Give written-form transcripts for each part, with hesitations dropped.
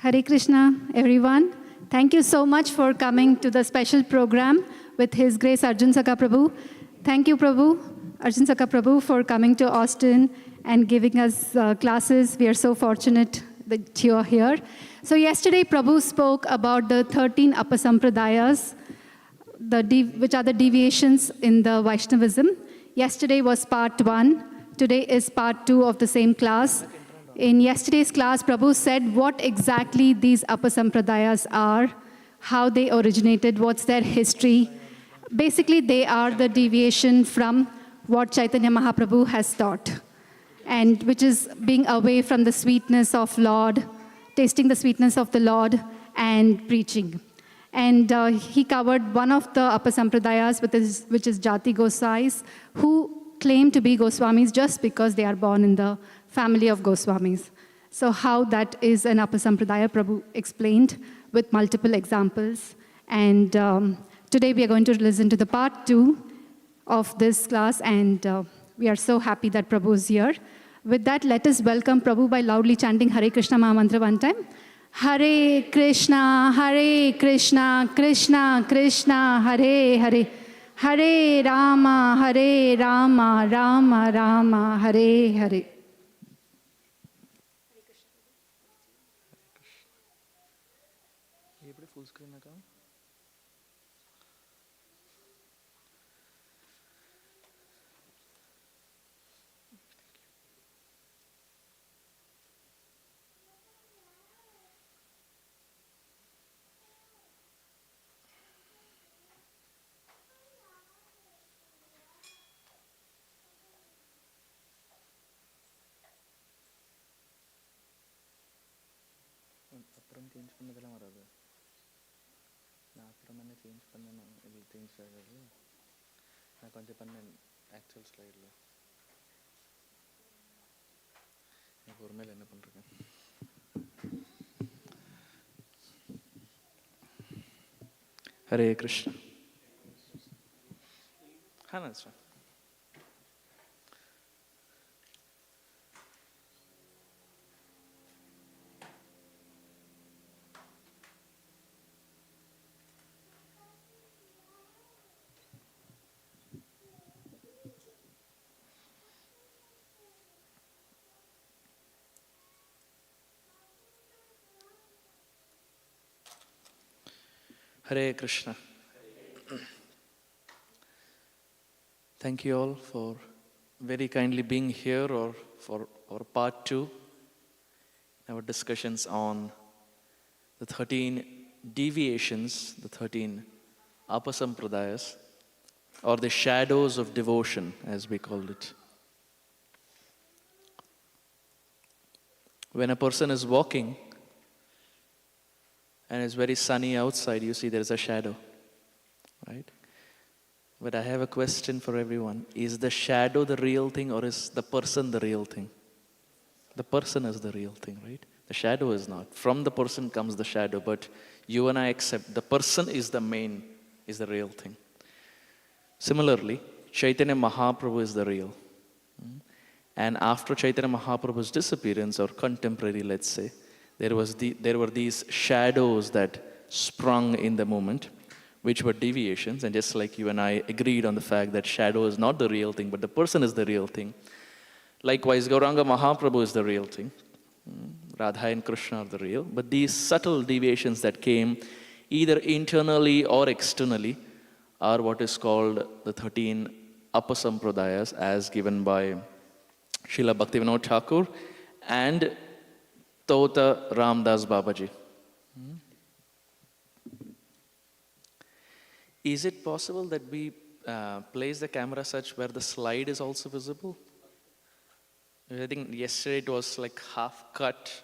Hare Krishna, everyone. Thank you so much for coming to the special program with His Grace Arjun Sakha Prabhu. Thank you, Prabhu, Arjun Sakha Prabhu, for coming to Austin and giving us classes. We are so fortunate that you are here. So yesterday, Prabhu spoke about the 13 Sampradayas, which are the deviations in the Vaishnavism. Yesterday was part 1. Today is part 2 of the same class. In yesterday's class, Prabhu said what exactly these Sampradayas are, how they originated, what's their history. Basically, they are the deviation from what Chaitanya Mahaprabhu has taught, and which is being away from the sweetness of Lord, tasting the sweetness of the Lord, and preaching. And he covered one of the Sampradayas, which is Jati Gosais, who claim to be Goswamis just because they are born in the family of Goswamis. So how that is an Sampradaya, Prabhu explained with multiple examples. And today we are going to listen to the part 2 of this class, and we are so happy that Prabhu is here. With that, let us welcome Prabhu by loudly chanting Hare Krishna Mahamantra one time. Hare Krishna, Krishna Krishna, Hare Hare. Hare Rama, Rama Rama, Hare Hare. Full screen account. அப்புறம் change பண்ணதெல்லாம் வராது. நான் அப்புறம் என்ன change பண்ணேன், இது change ஆகாது. நான் கொஞ்சம் பண்ணேன் ஆக்சுவல் ஸ்லைடில். எனக்கு ஒரு மேலே என்ன பண்ணுறேன். Hare Krishna. that's fine. Hare Krishna. Thank you all for very kindly being here or for our part 2, our discussions on the 13 deviations, the 13 Sampradayas, or the shadows of devotion, as we called it. When a person is walking and it's very sunny outside, you see there's a shadow, right? But I have a question for everyone. Is the shadow the real thing, or is the person the real thing? The person is the real thing, right? The shadow is not. From the person comes the shadow, but you and I accept the person is the real thing. Similarly, Chaitanya Mahaprabhu is the real. And after Chaitanya Mahaprabhu's disappearance, or contemporary, let's say, there were these shadows that sprung in the moment, which were deviations. And just like you and I agreed on the fact that shadow is not the real thing, but the person is the real thing. Likewise, Gauranga Mahaprabhu is the real thing. Radha and Krishna are the real. But these subtle deviations that came either internally or externally are what is called the 13 Sampradayas, as given by Srila Bhaktivinoda Thakur and Tota Ramdas Babaji. Is it possible that we place the camera such where the slide is also visible? I think yesterday it was like half cut.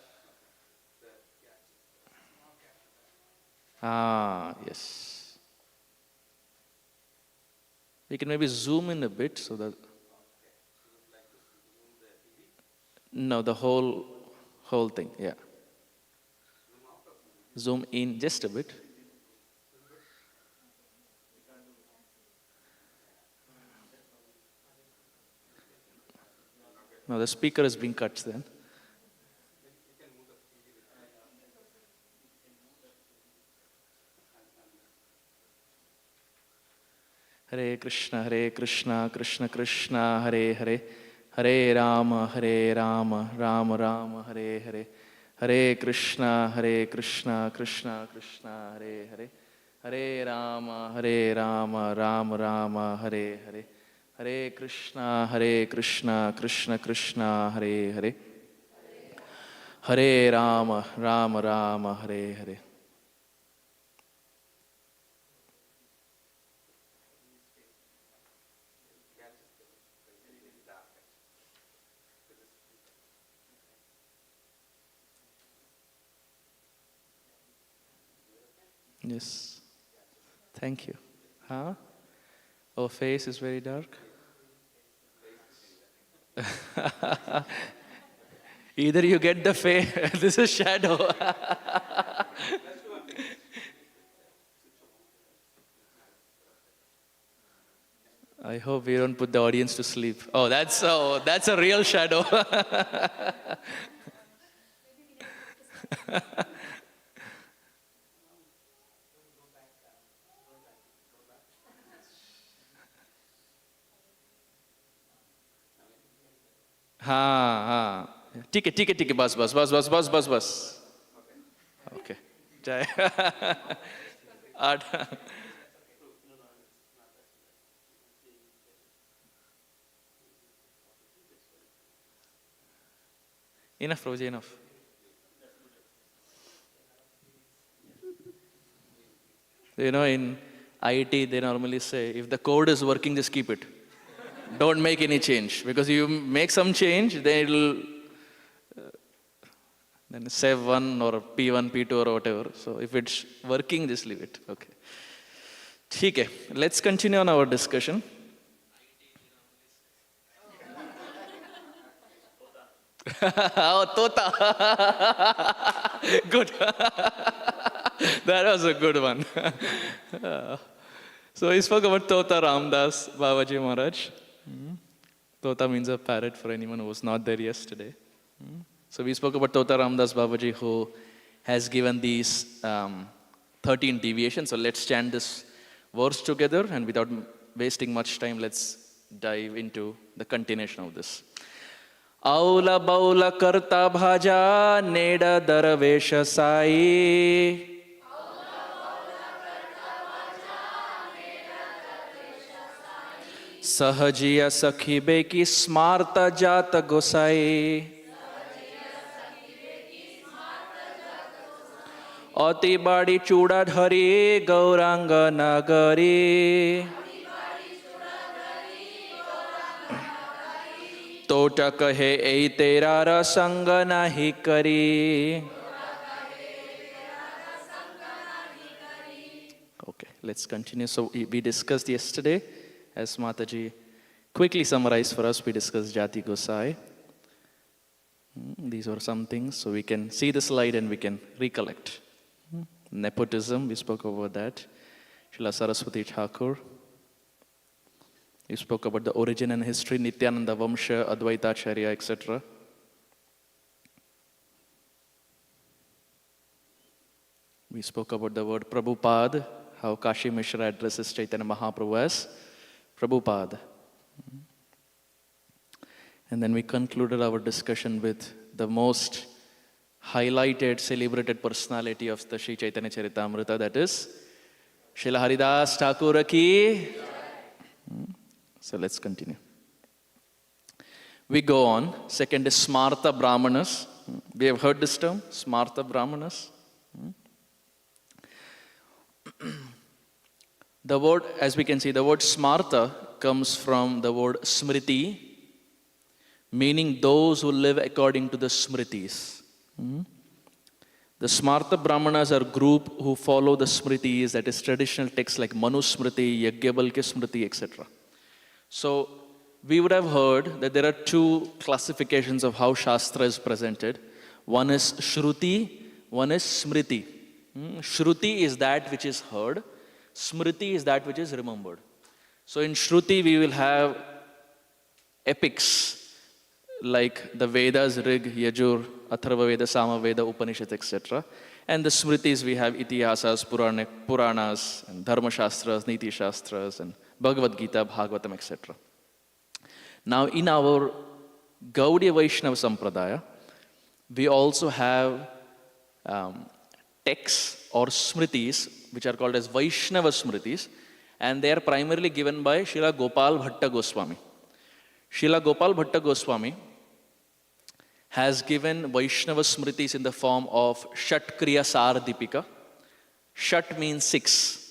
Yes. We can maybe zoom in a bit so that. No, the whole thing, yeah. Zoom in just a bit. No, the speaker is being cut then. Hare Krishna, Krishna Krishna, Hare Hare, Hare Rama, Rama Rama, Hare Hare, Hare Krishna, Krishna Krishna, Hare Hare, Hare Rama, Rama Rama, Hare Hare, Hare Krishna, Krishna Krishna, Hare Hare, Hare Rama, Rama, Hare Hare. Yes. Thank you. Huh? Oh, face is very dark. Either you get the face, this is shadow. I hope we don't put the audience to sleep. Oh, that's a real shadow. हाँ ठीक है बस okay जय 8 enough Rosie, enough. You know, in IT they normally say if the code is working, just keep it. Don't make any change, because you make some change, then it'll then save one or P1, P2 or whatever. So if it's working, just leave it. Okay. Okay. Let's continue on our discussion. Oh, Tota. Good. That was a good one. So he spoke about Tota Ramdas Babaji Maharaj. Tota means a parrot for anyone who was not there yesterday. So we spoke about Tota Ramdas Babaji, who has given these 13 deviations. So let's chant this verse together, and without wasting much time, let's dive into the continuation of this. Aula baula karta bhaja neda darvesha sai. Sahajiya sakhi beki smarta jata gosai. Ati badi chuda dhari gauranga nagari. Tota kahe ei tera rasanga nahi kari. Okay, let's continue. So we discussed yesterday, as Mataji quickly summarized for us, we discussed Jati Gosai. These were some things, so we can see the slide and we can recollect. Nepotism, we spoke about that. Srila Saraswati Thakur. We spoke about the origin and history, Nityananda Vamsha, Advaitacharya, etc. We spoke about the word Prabhupada, how Kashi Mishra addresses Chaitanya Mahaprabhu as Prabhupada. And then we concluded our discussion with the most highlighted, celebrated personality of the Sri Chaitanya Charitamrita, that is Srila Haridas Thakur ki. So let's continue. We go on. Second is Smarta Brahmanas. We have heard this term, Smarta Brahmanas. The word, as we can see, the word Smarta comes from the word Smriti, meaning those who live according to the Smritis. The Smarta Brahmanas are a group who follow the Smritis, that is traditional texts like Manu Smriti, Yajnavalkya Smriti, etc. So we would have heard that there are two classifications of how Shastra is presented. One is Shruti, one is Smriti. Shruti is that which is heard. Smriti is that which is remembered. So in Shruti we will have epics like the Vedas, Rig, Yajur, Atharva Veda, Sama Veda, Upanishad, etc. And the Smritis we have Itihasas, Puranas, and Dharma Shastras, Niti Shastras, and Bhagavad Gita, Bhagavatam, etc. Now, in our Gaudiya Vaishnava Sampradaya, we also have texts or smritis, which are called as Vaishnava Smritis, and they are primarily given by Srila Gopal Bhatta Goswami. Srila Gopal Bhatta Goswami has given Vaishnava Smritis in the form of Shat Kriya Sar Dipika. Shat means 6.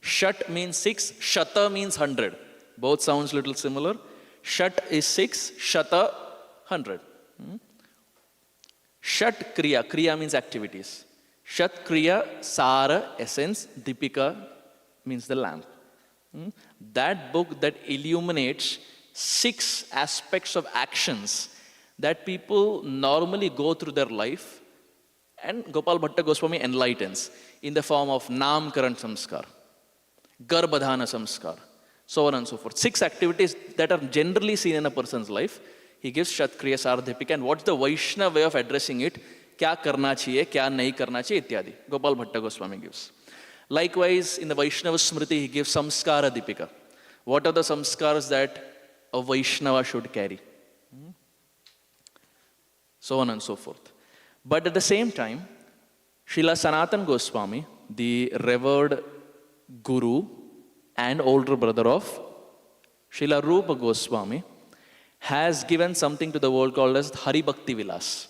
Shat means 6, Shata means 100. Both sounds little similar. Shat is 6, Shata 100. Shat Kriya, Kriya means activities. Shat Kriya Sara, essence, Dipika means the lamp. That book that illuminates 6 aspects of actions that people normally go through their life, and Gopal Bhatta Goswami enlightens in the form of Namkaran Samskar, Garbhadhana Samskar, so on and so forth. 6 activities that are generally seen in a person's life. He gives Shatkriya Sardhipika, and what's the Vaishnava way of addressing it? Kya karna chahiye, kya nahi karna chahiye, ityadi. Gopal Bhatta Goswami gives. Likewise, in the Vaishnava Smriti, he gives Samskara Dipika. What are the samskars that a Vaishnava should carry? So on and so forth. But at the same time, Srila Sanatan Goswami, the revered guru and older brother of Srila Rupa Goswami, has given something to the world called as Hari Bhakti Vilas.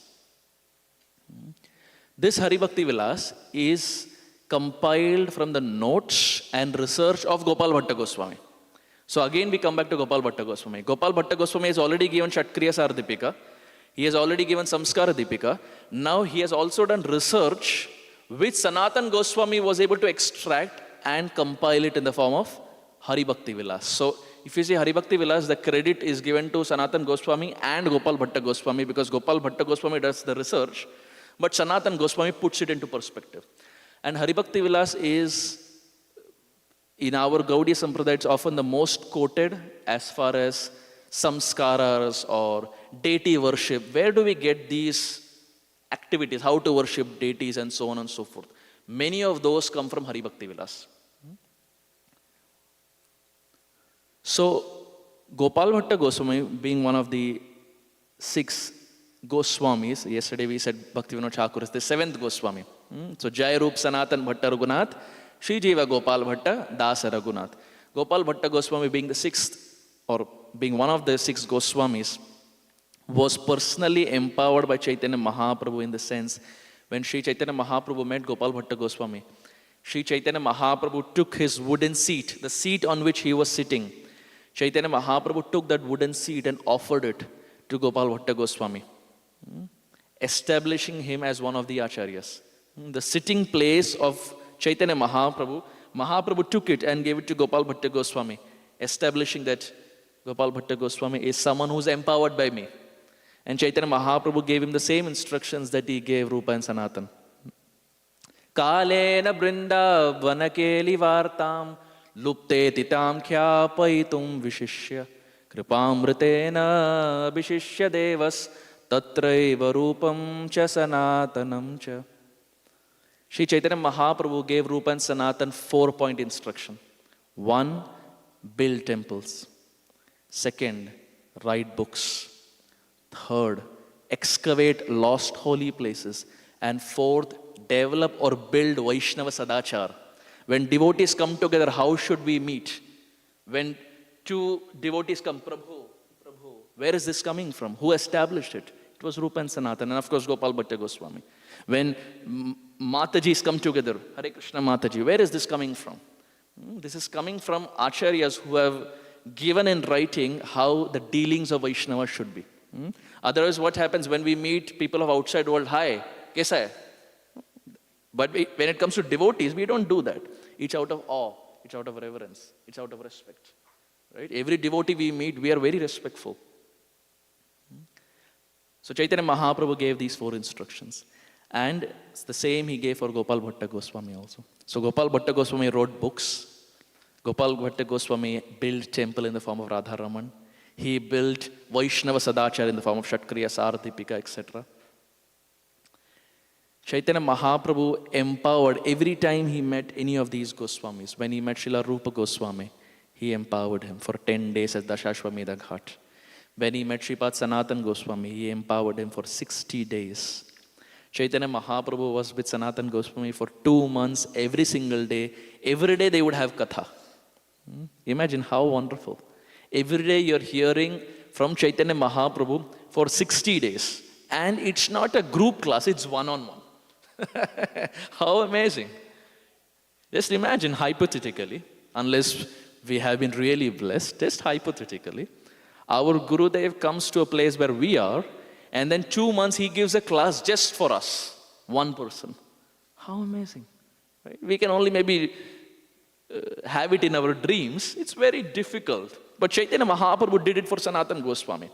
This Hari Bhakti Vilas is compiled from the notes and research of Gopal Bhatta Goswami. So again we come back to Gopal Bhatta Goswami. Gopal Bhatta Goswami has already given Shatkriya Sardipika. He has already given Samskara Dipika. Now he has also done research which Sanatan Goswami was able to extract and compile it in the form of Hari Bhakti Vilas. So if you see Hari Bhakti Vilas, the credit is given to Sanatan Goswami and Gopal Bhatta Goswami, because Gopal Bhatta Goswami does the research, but Sanatan Goswami puts it into perspective. And Hari Bhakti Vilas is, in our Gaudiya Sampradaya, it's often the most quoted as far as samskaras or deity worship. Where do we get these activities, how to worship deities and so on and so forth? Many of those come from Hari Bhakti Vilas. So, Gopal Bhatta Goswami, being one of the 6 Goswamis, yesterday we said Bhaktivinoda Thakur is the 7th Goswami. So, Jai Roop Sanatan Bhatta Raghunath, Shri Jiva Gopal Bhatta Dasa Raghunath. Gopal Bhatta Goswami, being the 6th, or being one of the 6 Goswamis, was personally empowered by Chaitanya Mahaprabhu, in the sense, when Sri Chaitanya Mahaprabhu met Gopal Bhatta Goswami, Sri Chaitanya Mahaprabhu took his wooden seat, the seat on which he was sitting. Chaitanya Mahaprabhu took that wooden seat and offered it to Gopal Bhatta Goswami, establishing him as one of the acharyas. The sitting place of Chaitanya Mahaprabhu, Mahaprabhu took it and gave it to Gopal Bhatta Goswami, establishing that Gopal Bhatta Goswami is someone who is empowered by me. And Chaitanya Mahaprabhu gave him the same instructions that he gave Rupa and Sanatan. Kalena brinda vanakeli vartam lupte titam khyapaitum vishishya kripamritena vishishya devas tatraiva rupam cha sanatanam cha. Shri Chaitanya Mahaprabhu gave Rupa and Sanatan 4-point instruction. 1, build temples. 2nd, write books. 3rd, excavate lost holy places. And 4th, develop or build Vaishnava Sadachar. When devotees come together, how should we meet? When 2 devotees come, Prabhu, where is this coming from? Who established it? It was Rupa and Sanatan, and of course Gopal Bhatta Goswami. When Matajis come together, Hare Krishna Mataji, where is this coming from? This is coming from acharyas who have given in writing how the dealings of Vaishnava should be. Otherwise, what happens when we meet people of outside world? Hi, kaisa hai? But when it comes to devotees, we don't do that. It's out of awe, it's out of reverence, it's out of respect. Right? Every devotee we meet, we are very respectful. So Chaitanya Mahaprabhu gave these 4 instructions. And it's the same he gave for Gopal Bhatta Goswami also. So Gopal Bhatta Goswami wrote books. Gopal Bhatta Goswami built temple in the form of Radharaman. He built Vaishnava Sadachar in the form of Shatkriya Sardipika, etc. Chaitanya Mahaprabhu empowered every time he met any of these Goswamis. When he met Srila Rupa Goswami, he empowered him for 10 days at Dashashwamedha Ghat. When he met Sripad Sanatan Goswami, he empowered him for 60 days. Chaitanya Mahaprabhu was with Sanatan Goswami for 2 months, every single day. Every day they would have katha. Imagine how wonderful. Every day you're hearing from Chaitanya Mahaprabhu for 60 days. And it's not a group class, it's one-on-one. How amazing. Just imagine hypothetically, unless we have been really blessed, just hypothetically, our Gurudev comes to a place where we are, and then 2 months he gives a class just for us, one person. How amazing. Right? We can only maybe have it in our dreams. It's very difficult. But Chaitanya Mahaprabhu did it for Sanatan Goswami.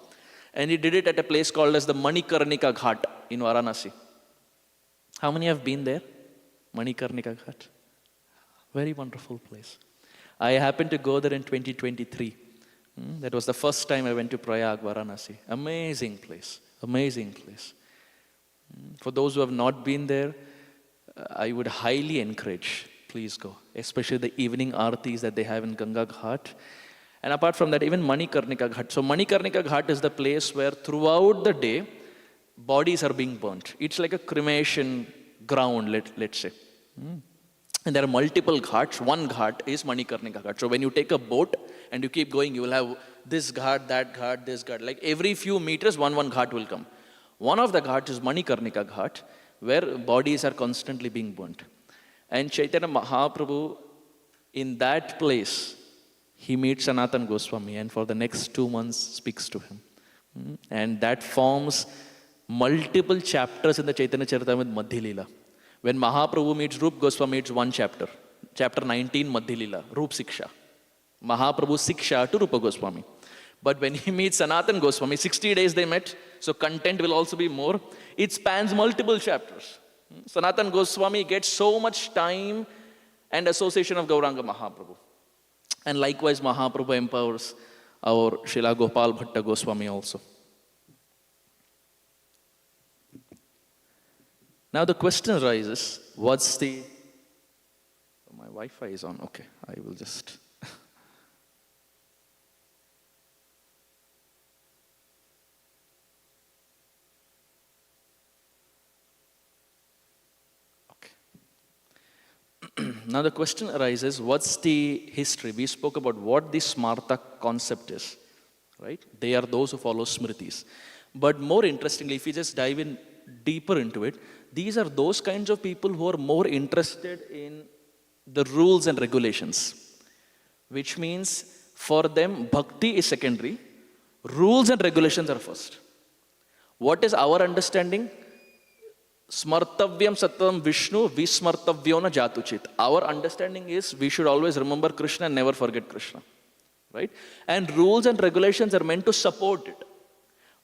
And he did it at a place called as the Manikarnika Ghat in Varanasi. How many have been there? Manikarnika Ghat. Very wonderful place. I happened to go there in 2023. That was the first time I went to Prayag, Varanasi. Amazing place. Amazing place. For those who have not been there, I would highly encourage, please go. Especially the evening aartis that they have in Ganga Ghat. And apart from that, even Manikarnika Ghat. So Manikarnika Ghat is the place where throughout the day, bodies are being burnt. It's like a cremation ground, let's say. And there are multiple ghats. One ghat is Manikarnika Ghat. So when you take a boat and you keep going, you will have this ghat, that ghat, this ghat. Like every few meters, one ghat will come. One of the ghats is Manikarnika Ghat, where bodies are constantly being burnt. And Chaitanya Mahaprabhu, in that place, he meets Sanatan Goswami and for the next 2 months speaks to him. And that forms multiple chapters in the Chaitanya Charitamrita Madhya Leela. When Mahaprabhu meets Rup Goswami, it's one chapter. Chapter 19, Madhya Leela, Rup Siksha. Mahaprabhu Siksha to Rupa Goswami. But when he meets Sanatan Goswami, 60 days they met, so content will also be more. It spans multiple chapters. Sanatan Goswami gets so much time and association of Gauranga Mahaprabhu. And likewise, Mahaprabhu empowers our Srila Gopal Bhatta Goswami also. Now the question arises, what's the... My Wi-Fi is on, okay, I will just... Now the question arises, what's the history? We spoke about what the Smarta concept is, right? They are those who follow Smritis. But more interestingly, if you just dive in deeper into it, these are those kinds of people who are more interested in the rules and regulations, which means for them, bhakti is secondary, rules and regulations are first. What is our understanding? Smartavyam satam Vishnu, vismartavyona jatuchit. Our understanding is we should always remember Krishna and never forget Krishna. Right? And rules and regulations are meant to support it.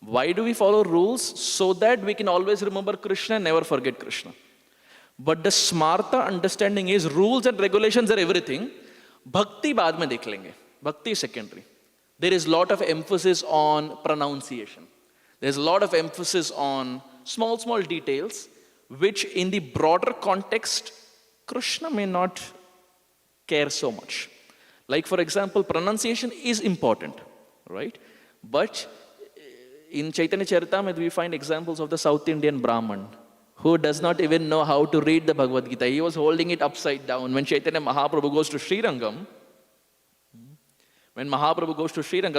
Why do we follow rules? So that we can always remember Krishna and never forget Krishna. But the Smarta understanding is rules and regulations are everything. Bhakti baad mein dekh lenge. Bhakti is secondary. There is a lot of emphasis on pronunciation. There's a lot of emphasis on small details, which in the broader context, Krishna may not care so much. Like for example, pronunciation is important, right? But in Chaitanya Charitamrita, we find examples of the South Indian Brahman, who does not even know how to read the Bhagavad Gita. He was holding it upside down. When Chaitanya Mahaprabhu goes to Srirangam,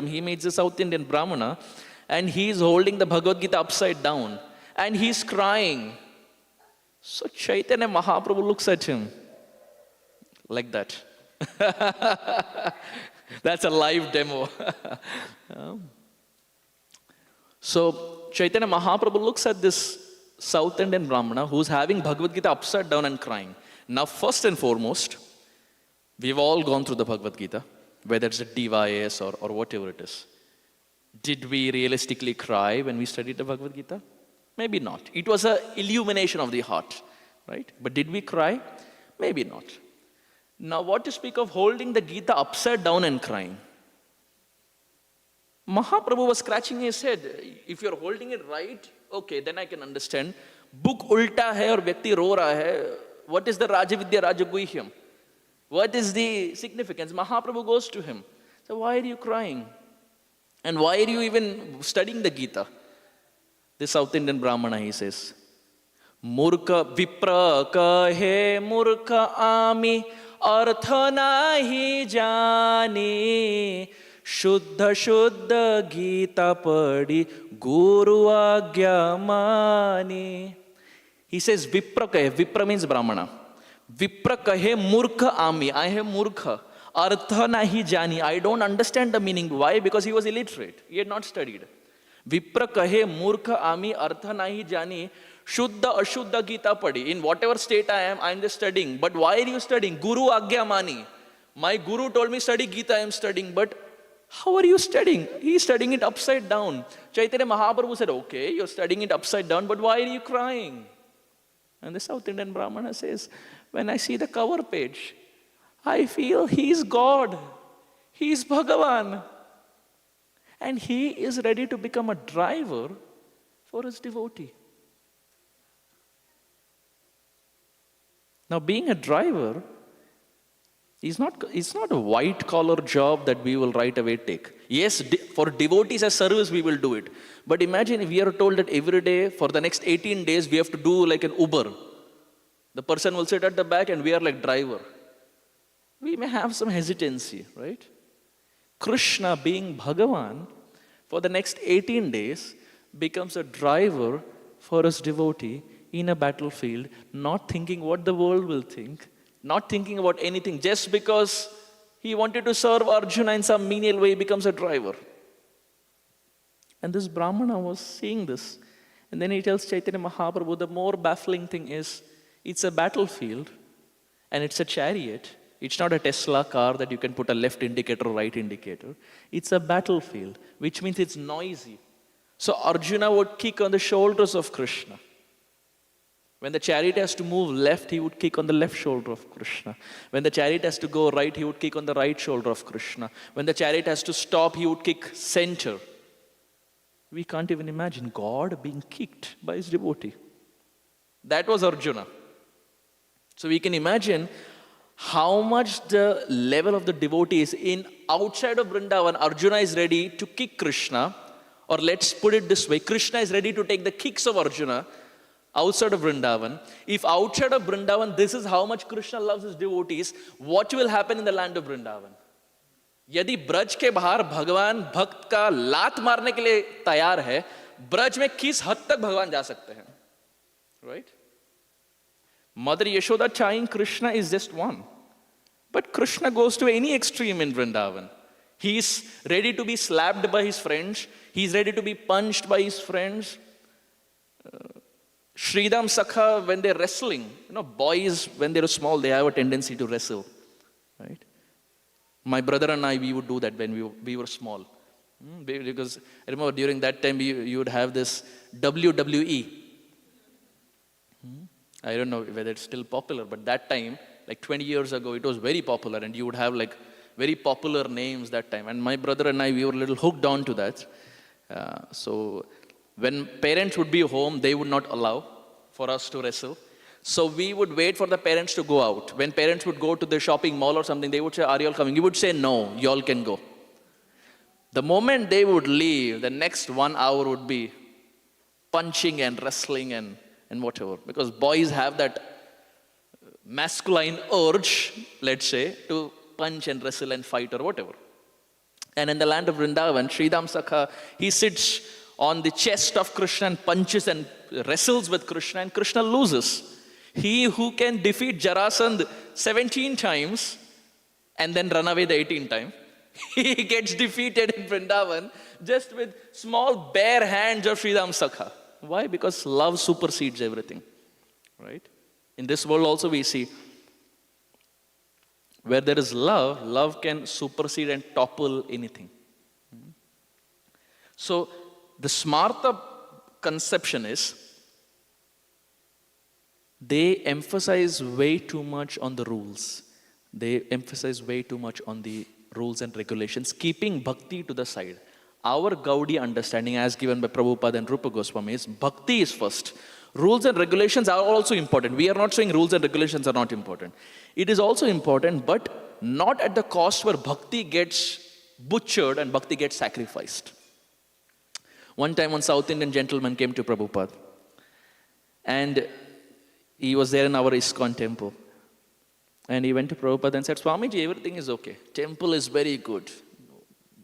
he meets the South Indian Brahmana, and he is holding the Bhagavad Gita upside down. And he's crying. So Chaitanya Mahaprabhu looks at him like that. That's a live demo. So Chaitanya Mahaprabhu looks at this South Indian Brahmana who's having Bhagavad Gita upside down and crying. Now first and foremost, we've all gone through the Bhagavad Gita, whether it's a Deviations or whatever it is. Did we realistically cry when we studied the Bhagavad Gita? Maybe not. It was an illumination of the heart, right? But did we cry? Maybe not. Now what to speak of holding the Gita upside down and crying? Mahaprabhu was scratching his head. If you're holding it right, okay, then I can understand. Book ulta hai aur vyakti ro raha hai. What is the Rajavidya Rajaguhyam? What is the significance? Mahaprabhu goes to him. So why are you crying? And why are you even studying the Gita? This South Indian Brahmana, he says, Murkha vipra kahe murkha ami artha nahi jani Shuddha Shuddha Gita padi Guru Agya mani. He says Vipra kahe. Vipra means Brahmana. Vipra kahe murkha ami. I am murkha. Artha nahi jani. I don't understand the meaning. Why? Because he was illiterate. He had not studied. Vipra kahe murkha ami artha nahi jani. Shuddha Ashuddha Gita padi. In whatever state I am just studying. But why are you studying? Guru Agya mani. My guru told me study Gita, I am studying. But how are you studying? He is studying it upside down. Chaitanya Mahaprabhu said, okay, you're studying it upside down, but why are you crying? And the South Indian Brahmana says, when I see the cover page, I feel he is God. He is Bhagavan. And he is ready to become a driver for his devotee. Now, being a driver it's not a white collar job that we will right away take. Yes, for devotees as service we will do it. But imagine if we are told that every day for the next 18 days we have to do like an Uber. The person will sit at the back and we are like driver. We may have some hesitancy, right? Krishna being Bhagavan for the next 18 days becomes a driver for his devotee in a battlefield, not thinking what the world will think, not thinking about anything, just because he wanted to serve Arjuna in some menial way, he becomes a driver. And this Brahmana was seeing this. And then he tells Chaitanya Mahaprabhu, the more baffling thing is, it's a battlefield and it's a chariot. It's not a Tesla car that you can put a left indicator or right indicator. It's a battlefield, which means it's noisy. So Arjuna would kick on the shoulders of Krishna. When the chariot has to move left, he would kick on the left shoulder of Krishna. When the chariot has to go right, he would kick on the right shoulder of Krishna. When the chariot has to stop, he would kick center. We can't even imagine God being kicked by his devotee. That was Arjuna. So we can imagine how much the level of the devotee is in outside of Vrindavan. Arjuna is ready to kick Krishna, or let's put it this way, Krishna is ready to take the kicks of Arjuna outside of Vrindavan. If outside of Vrindavan, this is how much Krishna loves his devotees, what will happen in the land of Vrindavan? यदि ब्रज के बाहर भगवान भक्त का लात मारने के लिए तैयार है, ब्रज में किस हद तक भगवान जा सकते हैं? Right? Mother Yashoda trying Krishna is just one. But Krishna goes to any extreme in Vrindavan. He is ready to be slapped by his friends. He is ready to be punched by his friends. Sridham Sakha, when they're wrestling, boys, when they're small, they have a tendency to wrestle, right? My brother and I, we would do that when we were small. Because I remember during that time, you would have this WWE. I don't know whether it's still popular, but that time, like 20 years ago, it was very popular, and you would have like very popular names that time. And my brother and I, we were a little hooked on to that. So when parents would be home, they would not allow for us to wrestle. So we would wait for the parents to go out. When parents would go to the shopping mall or something, they would say, "Are you all coming?" You would say, "No, you all can go." The moment they would leave, the next 1 hour would be punching and wrestling and whatever. Because boys have that masculine urge, let's say, to punch and wrestle and fight or whatever. And in the land of Vrindavan, Sridham Sakha, he sits on the chest of Krishna and punches and wrestles with Krishna, and Krishna loses. He who can defeat Jarasandh 17 times and then run away the 18th time, he gets defeated in Vrindavan just with small bare hands of Sridham Sakha. Why? Because love supersedes everything, right? In this world also we see, where there is love, love can supersede and topple anything. So, the Smarta conception is, they emphasize way too much on the rules. They emphasize way too much on the rules and regulations, keeping bhakti to the side. Our Gaudiya understanding, as given by Prabhupada and Rupa Goswami, is bhakti is first. Rules and regulations are also important. We are not saying rules and regulations are not important. It is also important, but not at the cost where bhakti gets butchered and bhakti gets sacrificed. One time, one South Indian gentleman came to Prabhupada, and he was there in our ISKCON temple. And he went to Prabhupada and said, Swamiji, everything is okay. Temple is very good.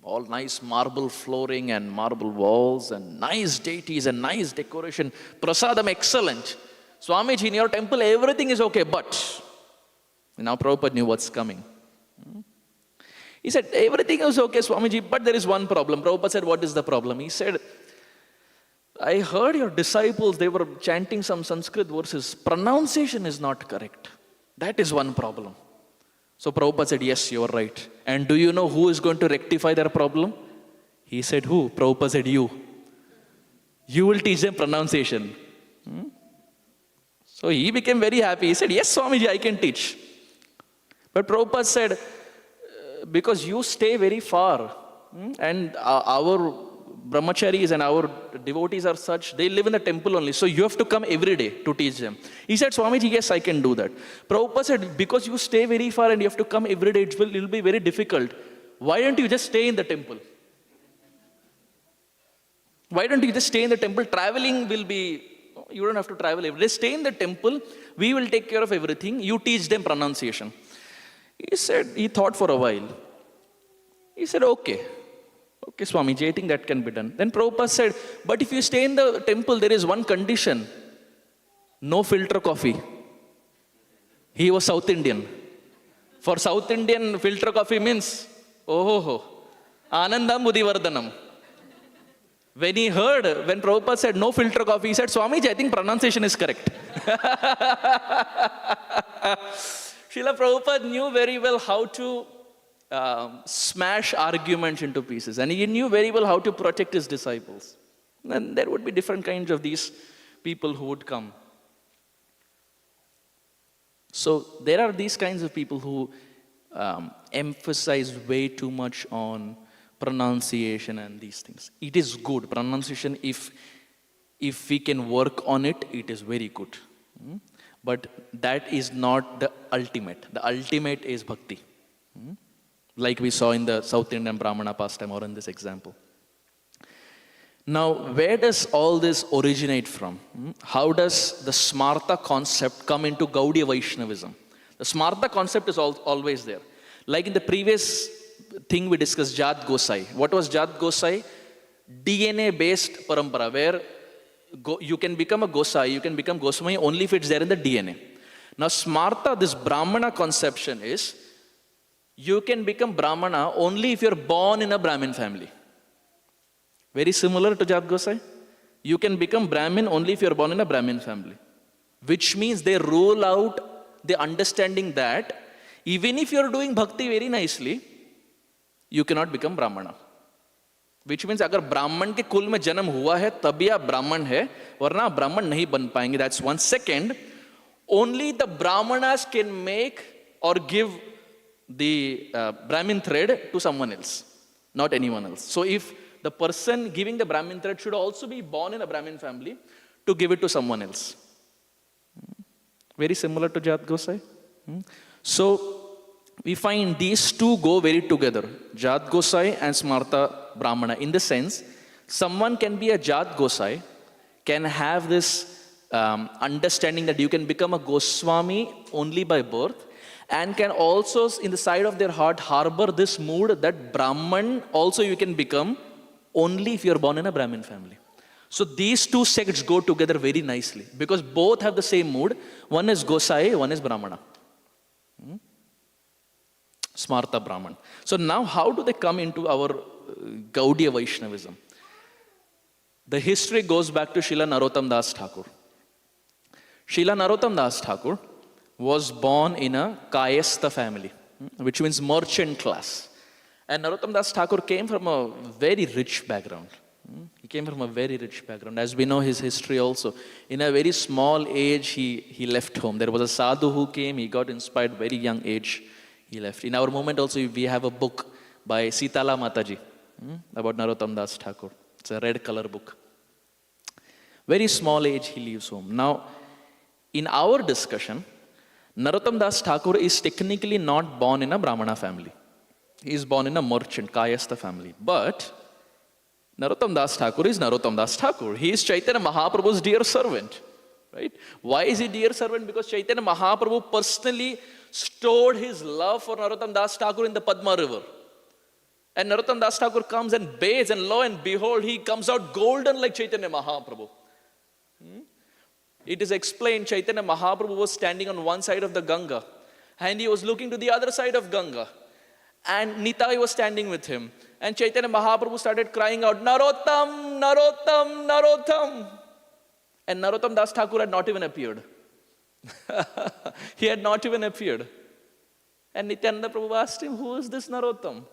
All nice marble flooring and marble walls and nice deities and nice decoration. Prasadam excellent. Swamiji, in your temple everything is okay, but... Now Prabhupada knew what's coming. He said, everything is okay, Swamiji, but there is one problem. Prabhupada said, what is the problem? He said, I heard your disciples, they were chanting some Sanskrit verses. Pronunciation is not correct. That is one problem. So Prabhupada said, yes, you are right. And do you know who is going to rectify their problem? He said, who? Prabhupada said, you. You will teach them pronunciation. So he became very happy. He said, yes, Swamiji, I can teach. But Prabhupada said, because you stay very far, and our brahmacharis and our devotees are such, they live in the temple only, so you have to come every day to teach them. He said, Swamiji, yes, I can do that. Prabhupada said, because you stay very far and you have to come every day, it will be very difficult. Why don't you just stay in the temple? Why don't you just stay in the temple? Traveling will be, you don't have to travel every day. Stay in the temple, we will take care of everything, you teach them pronunciation. He said, he thought for a while. He said, okay, Swamiji, I think that can be done. Then Prabhupada said, but if you stay in the temple, there is one condition. No filter coffee. He was South Indian. For South Indian, filter coffee means, Anandam Udivardhanam. When he heard, when Prabhupada said no filter coffee, he said, Swamiji, I think pronunciation is correct. Srila Prabhupada knew very well how to smash arguments into pieces. And he knew very well how to protect his disciples. And there would be different kinds of these people who would come. So there are these kinds of people who emphasize way too much on pronunciation and these things. It is good. Pronunciation, if we can work on it, it is very good. But that is not the ultimate. The ultimate is bhakti. Like we saw in the South Indian Brahmana pastime or in this example. Now, where does all this originate from? How does the Smarta concept come into Gaudiya Vaishnavism? The Smarta concept is always there. Like in the previous thing we discussed, Jat Gosai. What was Jat Gosai? DNA-based parampara, where you can become a Gosai, you can become Goswami only if it's there in the DNA. Now, Smarta, this Brahmana conception is, you can become Brahmana only if you're born in a Brahmin family. Very similar to Jat Gosai. You can become Brahmin only if you're born in a Brahmin family. Which means they rule out the understanding that even if you're doing bhakti very nicely, you cannot become Brahmana. Which means अगर ब्राह्मण के कुल में जन्म हुआ है तभी आप ब्राह्मण है, वरना ब्राह्मण नहीं बन पाएंगे. That's one. Second, only the Brahmanas can make or give the Brahmin thread to someone else, not anyone else. So if the person giving the Brahmin thread should also be born in a Brahmin family to give it to someone else. Very similar to Jat Gosai. So we find these two go very together, Jat Gosai and Smarta Brahmana. In the sense, someone can be a Jat Gosai, can have this understanding that you can become a Goswami only by birth, and can also, in the side of their heart, harbor this mood that Brahman also you can become only if you are born in a Brahmin family. So these two sects go together very nicely because both have the same mood. One is Gosai, one is Brahmana. Smarta Brahman. So now how do they come into our Gaudiya Vaishnavism? The history goes back to Srila Narottam Das Thakur. Srila Narottam Das Thakur was born in a Kayastha family, which means merchant class. And Narottam Das Thakur came from a very rich background. He came from a very rich background. As we know his history also. In a very small age, he left home. There was a sadhu who came, he got inspired very young age, he left. In our movement also, we have a book by Sitala Mataji about Narottam Das Thakur. It's a red color book. Very small age, he leaves home. Now, in our discussion, Narottam Das Thakur is technically not born in a Brahmana family. He is born in a merchant, Kayastha family. But Narottam Das Thakur is Narottam Das Thakur. He is Chaitanya Mahaprabhu's dear servant. Right? Why is he dear servant? Because Chaitanya Mahaprabhu personally stored his love for Narottam Das Thakur in the Padma river. And Narottam Das Thakur comes and bathes, and lo and behold, he comes out golden like Chaitanya Mahaprabhu. It is explained Chaitanya Mahaprabhu was standing on one side of the Ganga, and he was looking to the other side of Ganga. And Nitai was standing with him. And Chaitanya Mahaprabhu started crying out, Narottam, Narottam, Narottam. And Narottam Das Thakur had not even appeared. He had not even appeared. And Nityananda Prabhu asked him, who is this Narottam?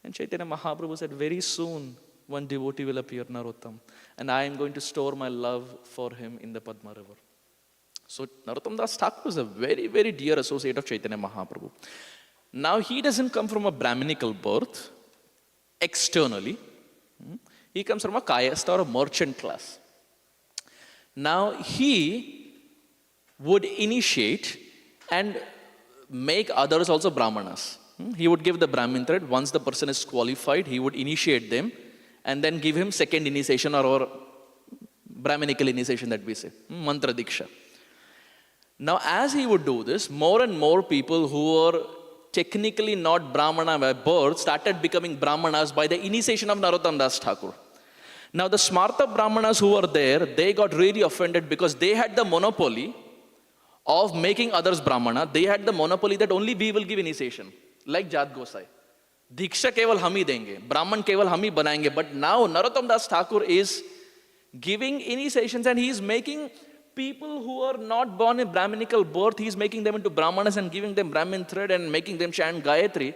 And Chaitanya Mahaprabhu said, very soon one devotee will appear, Narottam. And I am going to store my love for him in the Padma river. So Narottam Das Thakur was a very, very dear associate of Chaitanya Mahaprabhu. Now he doesn't come from a Brahminical birth, externally. He comes from a Kayastha or a merchant class. Now he would initiate and make others also Brahmanas. He would give the Brahmin thread. Once the person is qualified, he would initiate them and then give him second initiation or Brahminical initiation that we say, Mantra Diksha. Now as he would do this, more and more people who were technically not Brahmana by birth started becoming Brahmanas by the initiation of Narottam Das Thakur. Now the Smarta Brahmanas who were there, they got really offended because they had the monopoly of making others Brahmana. They had the monopoly that only we will give initiation, like Jat Gosai. Diksha keval hum hi denge, Brahman keval hum hi banayenge. But now Narottam Das Thakur is giving initiations, and he is making people who are not born in Brahminical birth, he is making them into Brahmanas and giving them Brahmin thread and making them chant Gayatri.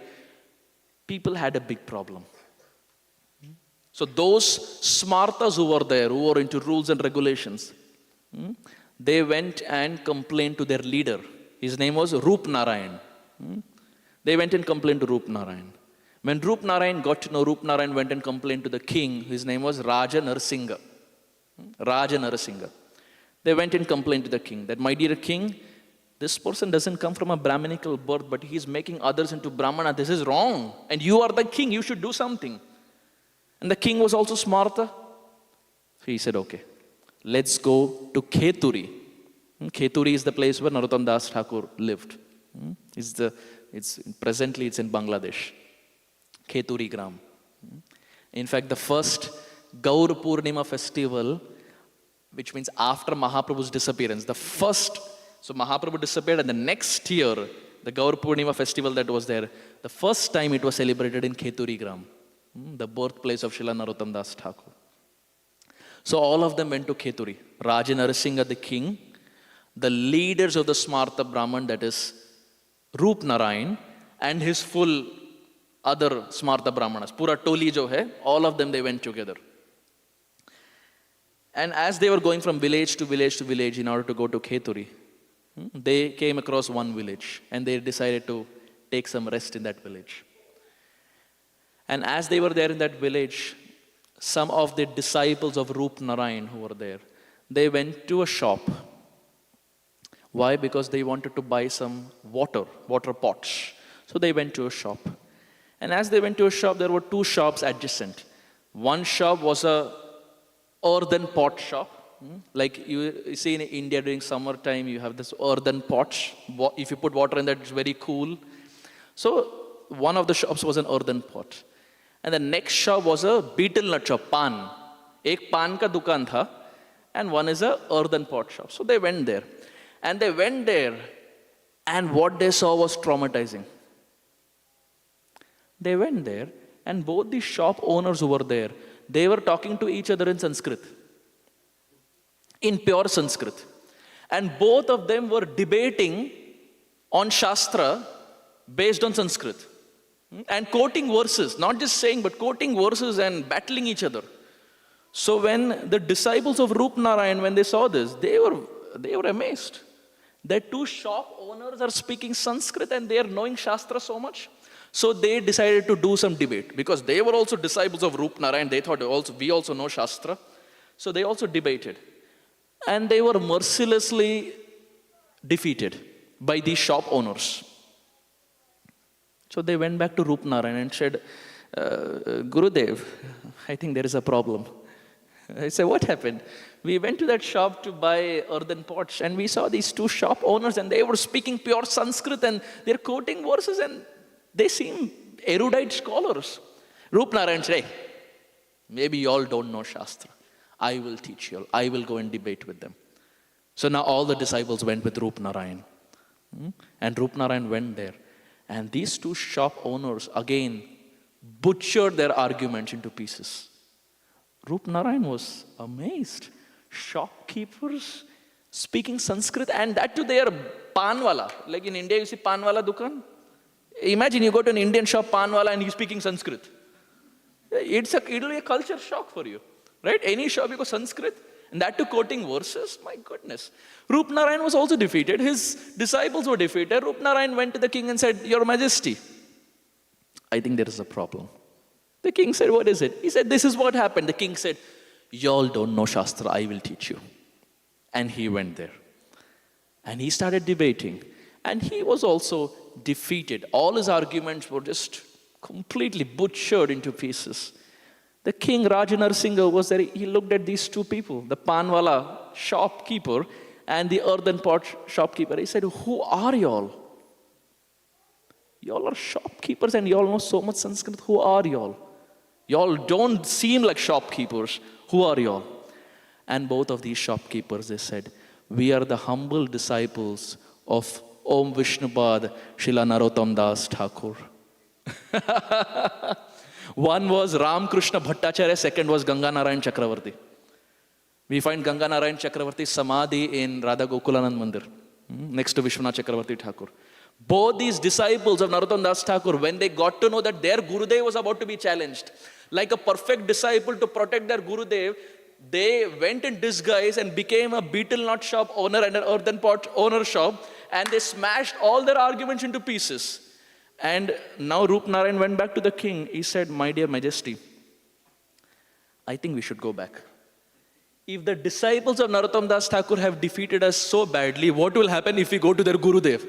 People had a big problem. So those smartas who were there, who were into rules and regulations, they went and complained to their leader. His name was Roop Narayan. They went and complained to Roop Narayan. When Roop Narayan got to know, Roop Narayan went and complained to the king. His name was Raja Narasingha. Raja Narasingha. They went and complained to the king that, my dear king, this person doesn't come from a Brahminical birth, but he is making others into Brahmana. This is wrong. And you are the king. You should do something. And the king was also smarta. So he said, okay, let's go to Kheturi. Kheturi is the place where Narottam Das Thakur lived. Presently it's in Bangladesh. Kheturi Gram. In fact, the first Gaur Purnima festival, which means after Mahaprabhu's disappearance, so Mahaprabhu disappeared, and the next year, the Gaur Purnima festival that was there, the first time it was celebrated in Kheturi Gram, the birthplace of Srila Narottam Das Thakur. So all of them went to Kheturi. Raja Narasingha, the king, the leaders of the Smarta Brahman, that is Roop Narayan, and his full other Smarta Brahmanas, Pura Toli jo hai, all of them, they went together. And as they were going from village to village to village in order to go to Kheturi, they came across one village and they decided to take some rest in that village. And as they were there in that village, some of the disciples of Roop Narayan who were there, they went to a shop. Why? Because they wanted to buy some water pots. So they went to a shop. And as they went to a shop, there were two shops adjacent. One shop was a earthen pot shop. Like you see in India during summertime, you have this earthen pots. If you put water in that, it's very cool. So one of the shops was an earthen pot. And the next shop was a betel nut shop, pan. Ek pan ka dukan tha, and one is a earthen pot shop. So they went there. And they went there, and what they saw was traumatizing. They went there, and both the shop owners who were there, they were talking to each other in Sanskrit, in pure Sanskrit. And both of them were debating on Shastra based on Sanskrit. And quoting verses, not just saying, but quoting verses and battling each other. So when the disciples of Roop Narayan, when they saw this, they were amazed. That two shop owners are speaking Sanskrit and they are knowing Shastra so much. So they decided to do some debate, because they were also disciples of Roop Narayan. They thought we also know Shastra. So they also debated. And they were mercilessly defeated by these shop owners. So they went back to Rupnarayan and said, Gurudev, I think there is a problem. I said, what happened? We went to that shop to buy earthen pots and we saw these two shop owners and they were speaking pure Sanskrit and they're quoting verses and they seem erudite scholars. Rupnarayan said, hey, maybe you all don't know Shastra. I will teach you all. I will go and debate with them. So now all the disciples went with Rupnarayan. And Rupnarayan went there. And these two shop owners again butchered their arguments into pieces. Rupnarayan was amazed. Shopkeepers speaking Sanskrit and that too they are panwala. Like in India you see panwala dukan. Imagine you go to an Indian shop panwala and he's speaking Sanskrit. It'll be a culture shock for you. Right? Any shop you go Sanskrit and that too quoting verses. My goodness. Rupnarayan was also defeated. His disciples were defeated. Rupnarayan went to the king and said, Your Majesty, I think there is a problem. The king said, what is it? He said, this is what happened. The king said, you all don't know Shastra, I will teach you. And he went there. And he started debating. And he was also defeated. All his arguments were just completely butchered into pieces. The king, Raja Narsingha, was there. He looked at these two people, the Panwala shopkeeper and the earthen pot shopkeeper. He said, who are y'all? Y'all are shopkeepers and y'all know so much Sanskrit. Who are y'all? Y'all don't seem like shopkeepers. Who are y'all? And both of these shopkeepers, they said, we are the humble disciples of Om Vishnupad Srila Narottam Das Thakur. One was Ram Krishna Bhattacharya, second was Ganga Narayan Chakravarti. We find Ganga Narayan Chakravarti Samadhi in Radha Gokulanand Mandir, next to Vishwanath Chakravarti Thakur. Both these disciples of Narottam Das Thakur, when they got to know that their Gurudev was about to be challenged, like a perfect disciple to protect their Gurudev, they went in disguise and became a beetle nut shop owner and an earthen pot owner shop, and they smashed all their arguments into pieces. And now Rupnarayan went back to the king. He said, my dear Majesty, I think we should go back. If the disciples of Narottam Das Thakur have defeated us so badly, what will happen if we go to their Gurudev?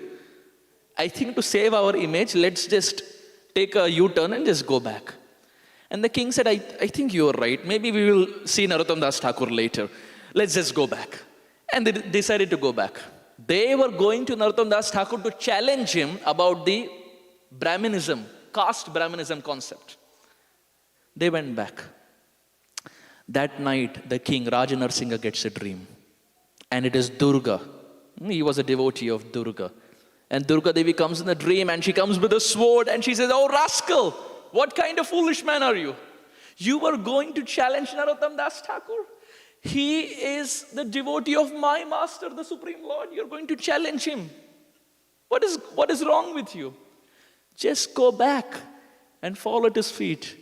I think to save our image, let's just take a U-turn and just go back. And the king said, I think you're right. Maybe we will see Narottam Das Thakur later. Let's just go back. And they decided to go back. They were going to Narottam Das Thakur to challenge him about the Brahminism, caste Brahminism concept. They went back. That night, the king, Raja Narsingha, gets a dream. And it is Durga. He was a devotee of Durga. And Durga Devi comes in the dream and she comes with a sword and she says, oh rascal, what kind of foolish man are you? You were going to challenge Narottam Das Thakur. He is the devotee of my master, the Supreme Lord. You're going to challenge him. What is wrong with you? Just go back and fall at his feet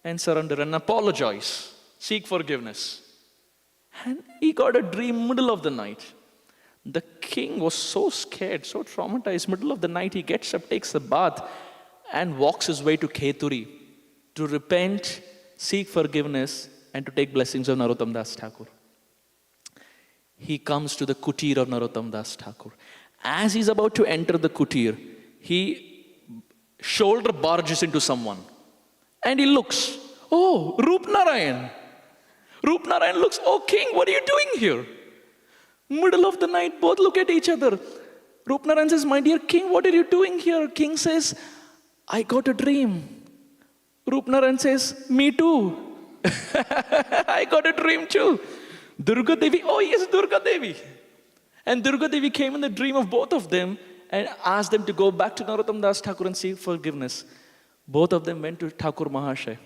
and surrender and apologize. Seek forgiveness. And he got a dream middle of the night. The king was so scared, so traumatized. Middle of the night, he gets up, takes a bath, and walks his way to Kheturi to repent, seek forgiveness, and to take blessings of Narottam Das Thakur. He comes to the kutir of Narottam Das Thakur. As he's about to enter the kutir, he shoulder barges into someone. And he looks, oh, Rupnarayan. Rupnarayan looks, oh king, what are you doing here? Middle of the night, both look at each other. Rupnarayan says, my dear king, what are you doing here? King says, I got a dream. Rupnarayan says, me too. I got a dream too. Durga Devi, oh yes, Durga Devi. And Durga Devi came in the dream of both of them and asked them to go back to Narottam Das Thakur and seek forgiveness. Both of them went to Thakur Mahashay.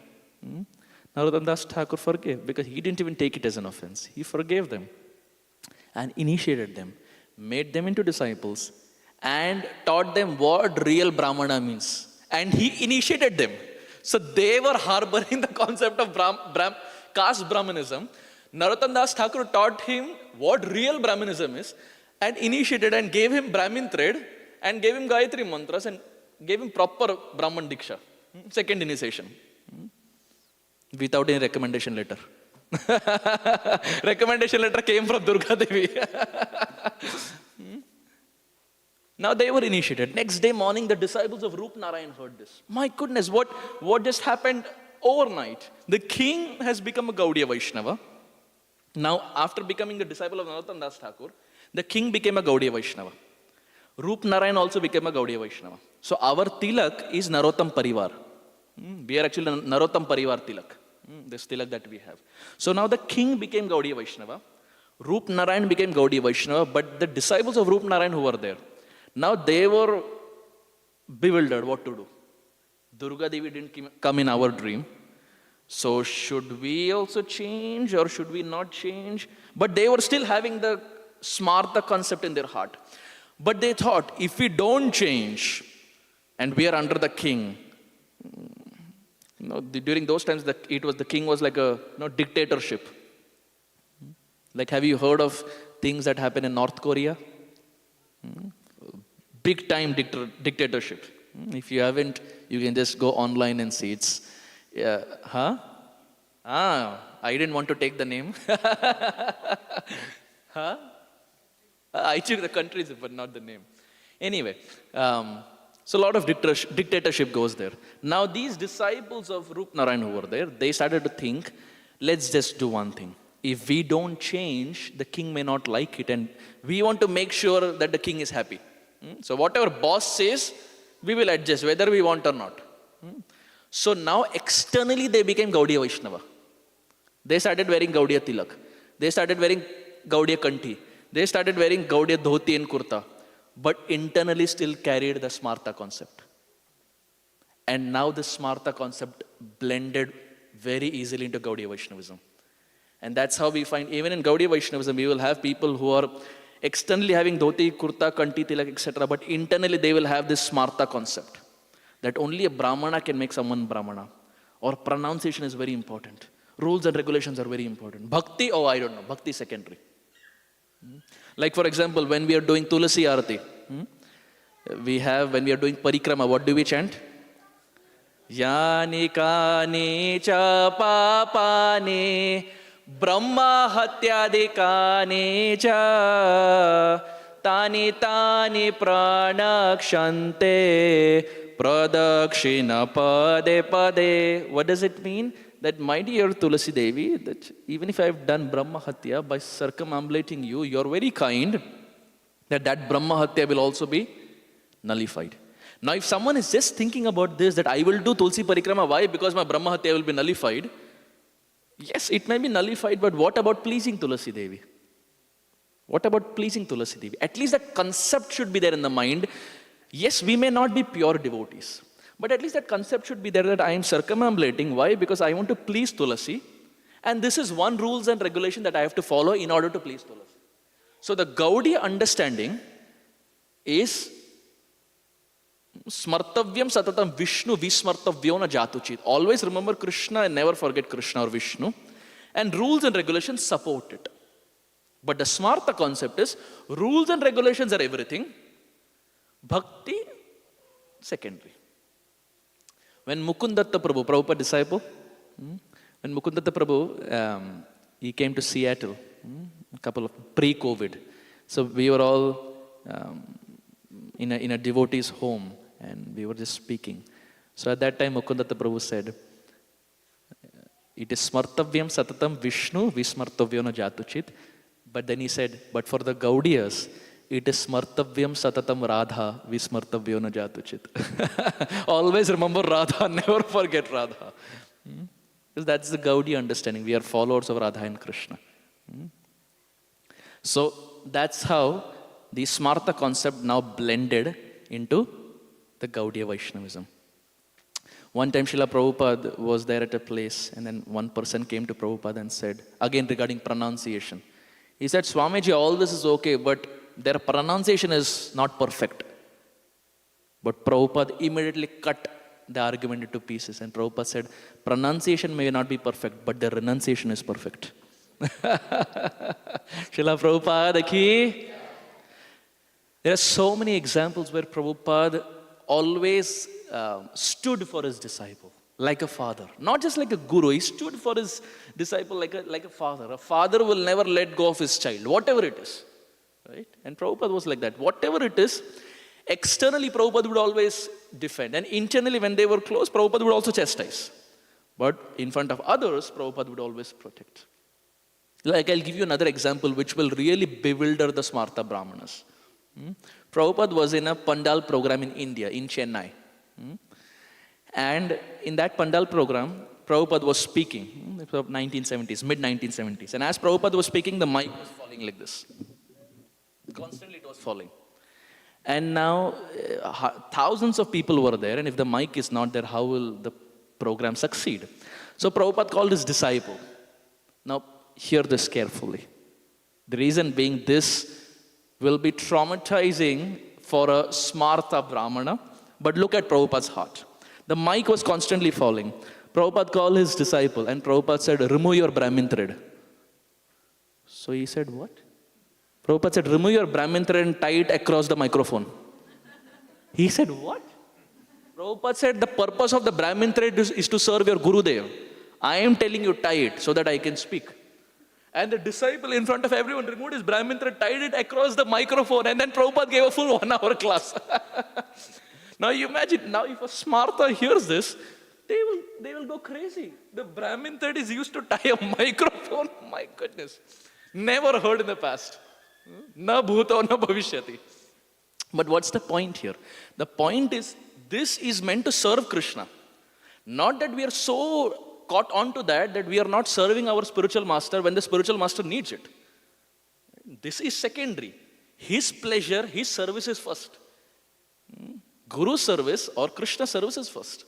Narottam Das Thakur forgave because he didn't even take it as an offense. He forgave them and initiated them, made them into disciples, and taught them what real Brahmana means. And he initiated them. So they were harboring the concept of caste Brahmanism. Narottam Das Thakur taught him what real Brahmanism is and initiated and gave him Brahmin thread and gave him Gayatri mantras and gave him proper Brahman Diksha, second initiation, without any recommendation letter. Recommendation letter came from Durga Devi. Now they were initiated. Next day morning, the disciples of Rup Narayan heard this. My goodness, what just happened overnight? The king has become a Gaudiya Vaishnava. Now, after becoming a disciple of Narottam Das Thakur, the king became a Gaudiya Vaishnava. Rup Narayan also became a Gaudiya Vaishnava. So our Tilak is Narottam Parivar. We are actually Narottam Parivar Tilak. This Tilak that we have. So now the king became Gaudiya Vaishnava. Rup Narayan became Gaudiya Vaishnava. But the disciples of Rup Narayan who were there, now they were bewildered what to do. Durga Devi didn't come in our dream. So should we also change or should we not change? But they were still having the smarta concept in their heart. But they thought, if we don't change and we are under the king, during those times, the king was like a dictatorship. Like, have you heard of things that happen in North Korea? Big time dictatorship. If you haven't, you can just go online and see. It's, I didn't want to take the name. I took the countries, but not the name. Anyway, so a lot of dictatorship goes there. Now these disciples of Rup Narayan who were there, they started to think, let's just do one thing. If we don't change, the king may not like it, and we want to make sure that the king is happy. So whatever boss says, we will adjust, whether we want or not. So now externally they became Gaudiya Vaishnava. They started wearing Gaudiya Tilak. They started wearing Gaudiya Kanti. They started wearing Gaudiya Dhoti and Kurta. But internally still carried the Smarta concept. And now the Smarta concept blended very easily into Gaudiya Vaishnavism. And that's how we find, even in Gaudiya Vaishnavism, we will have people who are externally having dhoti, kurta, kanti, tilak, etc. But internally they will have this smarta concept. That only a brahmana can make someone brahmana. Or pronunciation is very important. Rules and regulations are very important. Bhakti, I don't know. Bhakti secondary. Like for example, when we are doing Tulasi Arati, when we are doing Parikrama, what do we chant? Yani kani cha papani Brahma hatyadikani cha tani tani pranakshante pradakshina pade pade. What does it mean? That my dear Tulasi Devi, that even if I have done Brahma Hatya by circumambulating you, you are very kind, that Brahma Hatya will also be nullified. Now if someone is just thinking about this, that I will do Tulsi Parikrama, why? Because my Brahma Hatya will be nullified. Yes, it may be nullified, but what about pleasing Tulasi Devi? What about pleasing Tulasi Devi? At least that concept should be there in the mind. Yes, we may not be pure devotees, but at least that concept should be there that I am circumambulating. Why? Because I want to please Tulasi. And this is one rules and regulation that I have to follow in order to please Tulasi. So the Gaudiya understanding is Smartavyam satatam Vishnu vismartavyo na jatuchit. Always remember Krishna and never forget Krishna or Vishnu. And rules and regulations support it. But the Smarta concept is rules and regulations are everything. Bhakti, secondary. When Mukundatta Prabhu, Prabhupada disciple, when Mukundatta Prabhu, he came to Seattle, a couple of pre-COVID. So we were all in a devotee's home and we were just speaking. So at that time Mukundatta Prabhu said, it is smartavyam satatam Vishnu vismartavyo na jatuchit. But then he said, but for the Gaudiyas, it is smartavyam satatam Radha vismartavyo na jatuchit. Always remember Radha, never forget Radha. Because that's the Gaudiya understanding. We are followers of Radha and Krishna. So that's how the Smarta concept now blended into the Gaudiya Vaishnavism. One time Srila Prabhupada was there at a place and then one person came to Prabhupada and said, again regarding pronunciation, he said, Swamiji, all this is okay, but their pronunciation is not perfect. But Prabhupada immediately cut the argument into pieces and Prabhupada said, pronunciation may not be perfect, but their renunciation is perfect. Srila Prabhupada ki. There are so many examples where Prabhupada always stood for his disciple, like a father. Not just like a guru, he stood for his disciple like a father. A father will never let go of his child, whatever it is. Right? And Prabhupada was like that. Whatever it is, Externally, Prabhupada would always defend. And internally, when they were close, Prabhupada would also chastise. But in front of others, Prabhupada would always protect. Like, I'll give you another example which will really bewilder the Smarta Brahmanas. Prabhupada was in a Pandal program in India, in Chennai. And in that Pandal program, Prabhupada was speaking. It was 1970s, mid-1970s. And as Prabhupada was speaking, the mic was falling like this. Constantly it was falling. And now, thousands of people were there, and if the mic is not there, how will the program succeed? So Prabhupada called his disciple. Now, hear this carefully. The reason being, this will be traumatizing for a Smarta Brahmana, but look at Prabhupada's heart. The mic was constantly falling. Prabhupada called his disciple, and Prabhupada said, remove your Brahmin thread. So he said, what? Prabhupada said, remove your Brahmin thread and tie it across the microphone. He said, what? Prabhupada said, the purpose of the Brahmin thread is to serve your Gurudev. I am telling you, tie it so that I can speak. And the disciple in front of everyone removed his Brahmin thread, tied it across the microphone, and then Prabhupada gave a full 1 hour class. Now you imagine, now if a Smarta hears this, they will go crazy. The Brahmin thread is used to tie a microphone. My goodness. Never heard in the past. Na bhuto na bhavishyati. But what's the point here? The point is, this is meant to serve Krishna. Not that we are so caught onto that we are not serving our spiritual master when the spiritual master needs it. This is secondary. His pleasure, his service is first. Guru service or Krishna service is first.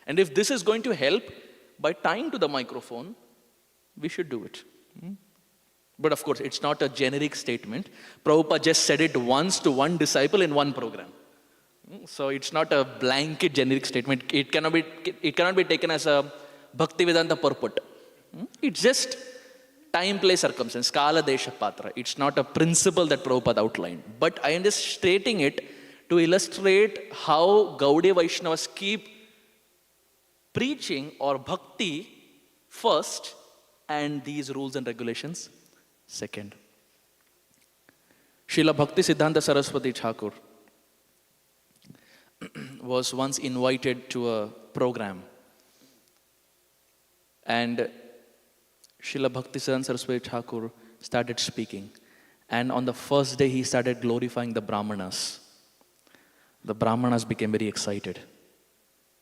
And if this is going to help by tying to the microphone, we should do it. But of course, it's not a generic statement. Prabhupada just said it once to one disciple in one program. So it's not a blanket generic statement. It cannot be taken as a Bhaktivedanta purport. It's just time, place, circumstance, Kala, Desha, Patra. It's not a principle that Prabhupada outlined. But I am just stating it to illustrate how Gaudiya Vaishnavas keep preaching or bhakti first and these rules and regulations second. Srila Bhakti Siddhanta Saraswati Thakur was once invited to a program. And Srila Bhakti Siddhanta Saraswati Thakur started speaking. And on the first day, he started glorifying the Brahmanas. The Brahmanas became very excited.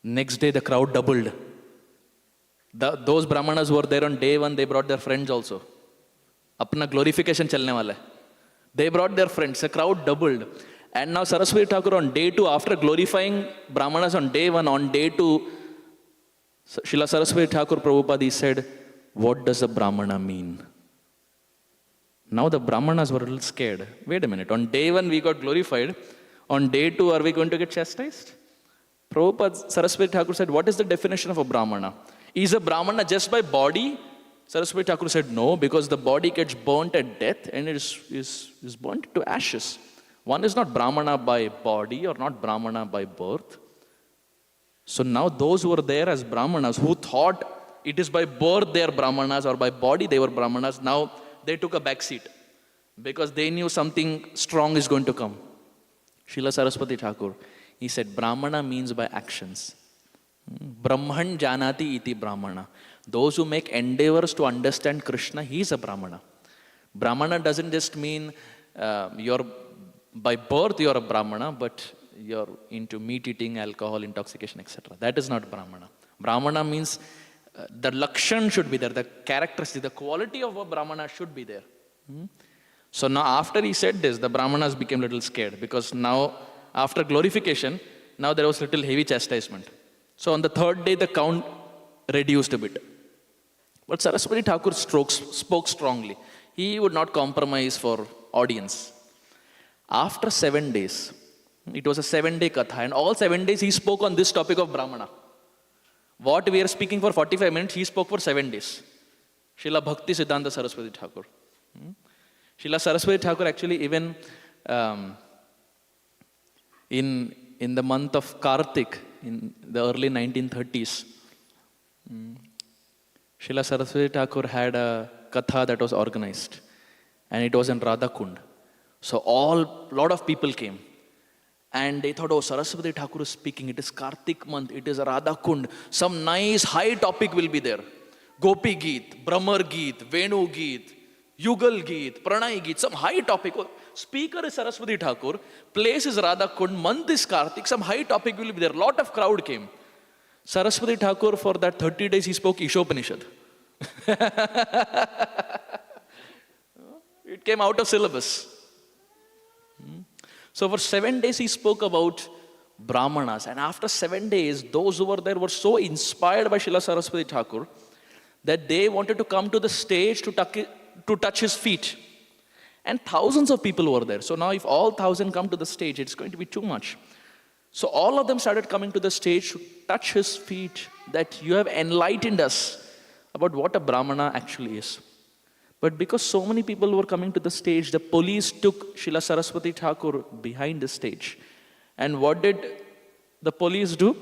Next day, the crowd doubled. Those Brahmanas who were there on day one, they brought their friends also. Apna glorification chalne wala hai. They brought their friends. The crowd doubled. And now Saraswati Thakur on day 2, after glorifying Brahmanas on day 1, on day 2, Srila Saraswati Thakur Prabhupada said, what does a Brahmana mean? Now the Brahmanas were a little scared. Wait a minute, on day 1 we got glorified. On day 2, are we going to get chastised? Prabhupada, Saraswati Thakur said, what is the definition of a Brahmana? Is a Brahmana just by body? Saraswati Thakur said, no, because the body gets burnt at death and it is burnt to ashes. One is not Brahmana by body or not Brahmana by birth. So now those who were there as Brahmanas, who thought it is by birth they are Brahmanas or by body they were Brahmanas, now they took a back seat because they knew something strong is going to come. Srila Saraswati Thakur, he said, Brahmana means by actions. Brahman janati iti Brahmana. Those who make endeavors to understand Krishna, he is a Brahmana. Brahmana doesn't just mean by birth you're a Brahmana, but you're into meat eating, alcohol, intoxication, etc. That is not Brahmana. Brahmana means the lakshan should be there, the characteristic, the quality of a Brahmana should be there. So now after he said this, the Brahmanas became a little scared because now after glorification, now there was little heavy chastisement. So on the third day, the count reduced a bit. But Saraswati Thakur spoke strongly. He would not compromise for audience. After 7 days, it was a 7-day katha, and all 7 days he spoke on this topic of Brahmana. What we are speaking for 45 minutes, he spoke for 7 days. Srila Bhakti Siddhanta Saraswati Thakur. Srila Saraswati Thakur actually even in the month of Kartik, in the early 1930s, Srila Saraswati Thakur had a katha that was organized, and it was in Radhakund. So lot of people came. And they thought, oh, Saraswati Thakur is speaking. It is Kartik month. It is Radha Kund. Some nice high topic will be there. Gopi Geet, Brahmar Geet, Venu Geet, Yugal Geet, Pranay Geet. Some high topic. Speaker is Saraswati Thakur. Place is Radha Kund. Month is Kartik. Some high topic will be there. Lot of crowd came. Saraswati Thakur, for that 30 days, he spoke Ishopanishad. It came out of syllabus. So for 7 days he spoke about Brahmanas. And after 7 days, those who were there were so inspired by Srila Saraswati Thakur that they wanted to come to the stage to touch his feet. And thousands of people were there. So now if all 1,000 come to the stage, it's going to be too much. So all of them started coming to the stage to touch his feet, that you have enlightened us about what a Brahmana actually is. But because so many people were coming to the stage, the police took Srila Saraswati Thakur behind the stage. And what did the police do?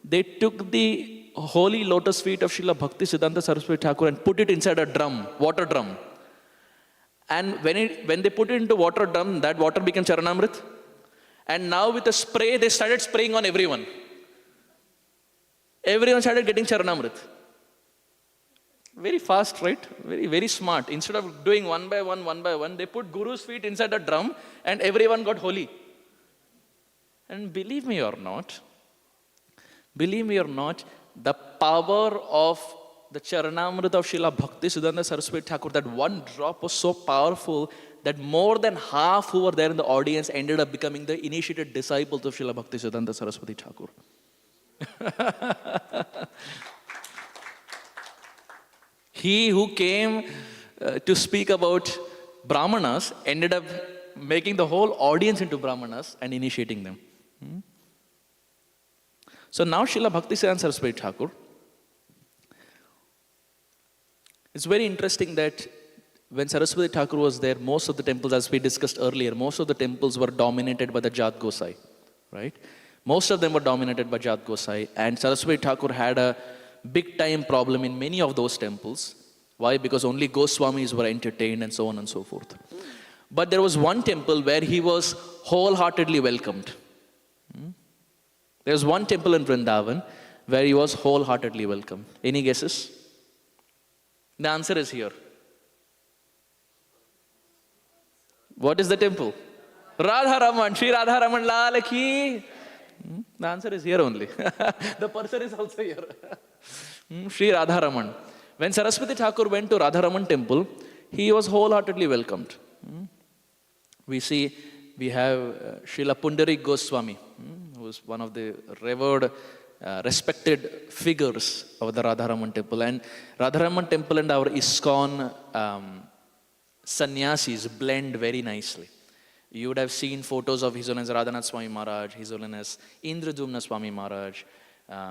They took the holy lotus feet of Srila Bhakti Siddhanta Saraswati Thakur and put it inside a drum, water drum. And when they put it into water drum, that water became Charanamrit. And now with a spray, they started spraying on everyone. Everyone started getting Charanamrit. Very fast, right? Very, very smart. Instead of doing one by one, they put Guru's feet inside a drum and everyone got holy. And believe me or not, the power of the Charanamrita of Srila Bhakti Siddhanta Saraswati Thakur, that one drop was so powerful that more than half who were there in the audience ended up becoming the initiated disciples of Srila Bhakti Siddhanta Saraswati Thakur. He who came to speak about Brahmanas ended up making the whole audience into Brahmanas and initiating them. So now Srila Bhakti Siddhanta Saraswati Thakur, it's very interesting that when Saraswati Thakur was there, most of the temples, as we discussed earlier, most of the temples were dominated by the Jat Gosai, right? Most of them were dominated by Jat Gosai, and Saraswati Thakur had a big time problem in many of those temples. Why? Because only Goswamis were entertained and so on and so forth. But there was one temple where he was wholeheartedly welcomed. There was one temple in Vrindavan where he was wholeheartedly welcomed. Any guesses? The answer is here. What is the temple? Radharaman, Sri Radharaman Lal ki. The answer is here only. The person is also here. Sri Radharaman. When Saraswati Thakur went to Radharaman temple, he was wholeheartedly welcomed. We have Srila Pundarik Goswami, who is one of the revered, respected figures of the Radharaman temple. And Radharaman temple and our ISKCON sannyasis blend very nicely. You would have seen photos of His Holiness Radhanath Swami Maharaj, His Holiness Indradumna Swami Maharaj,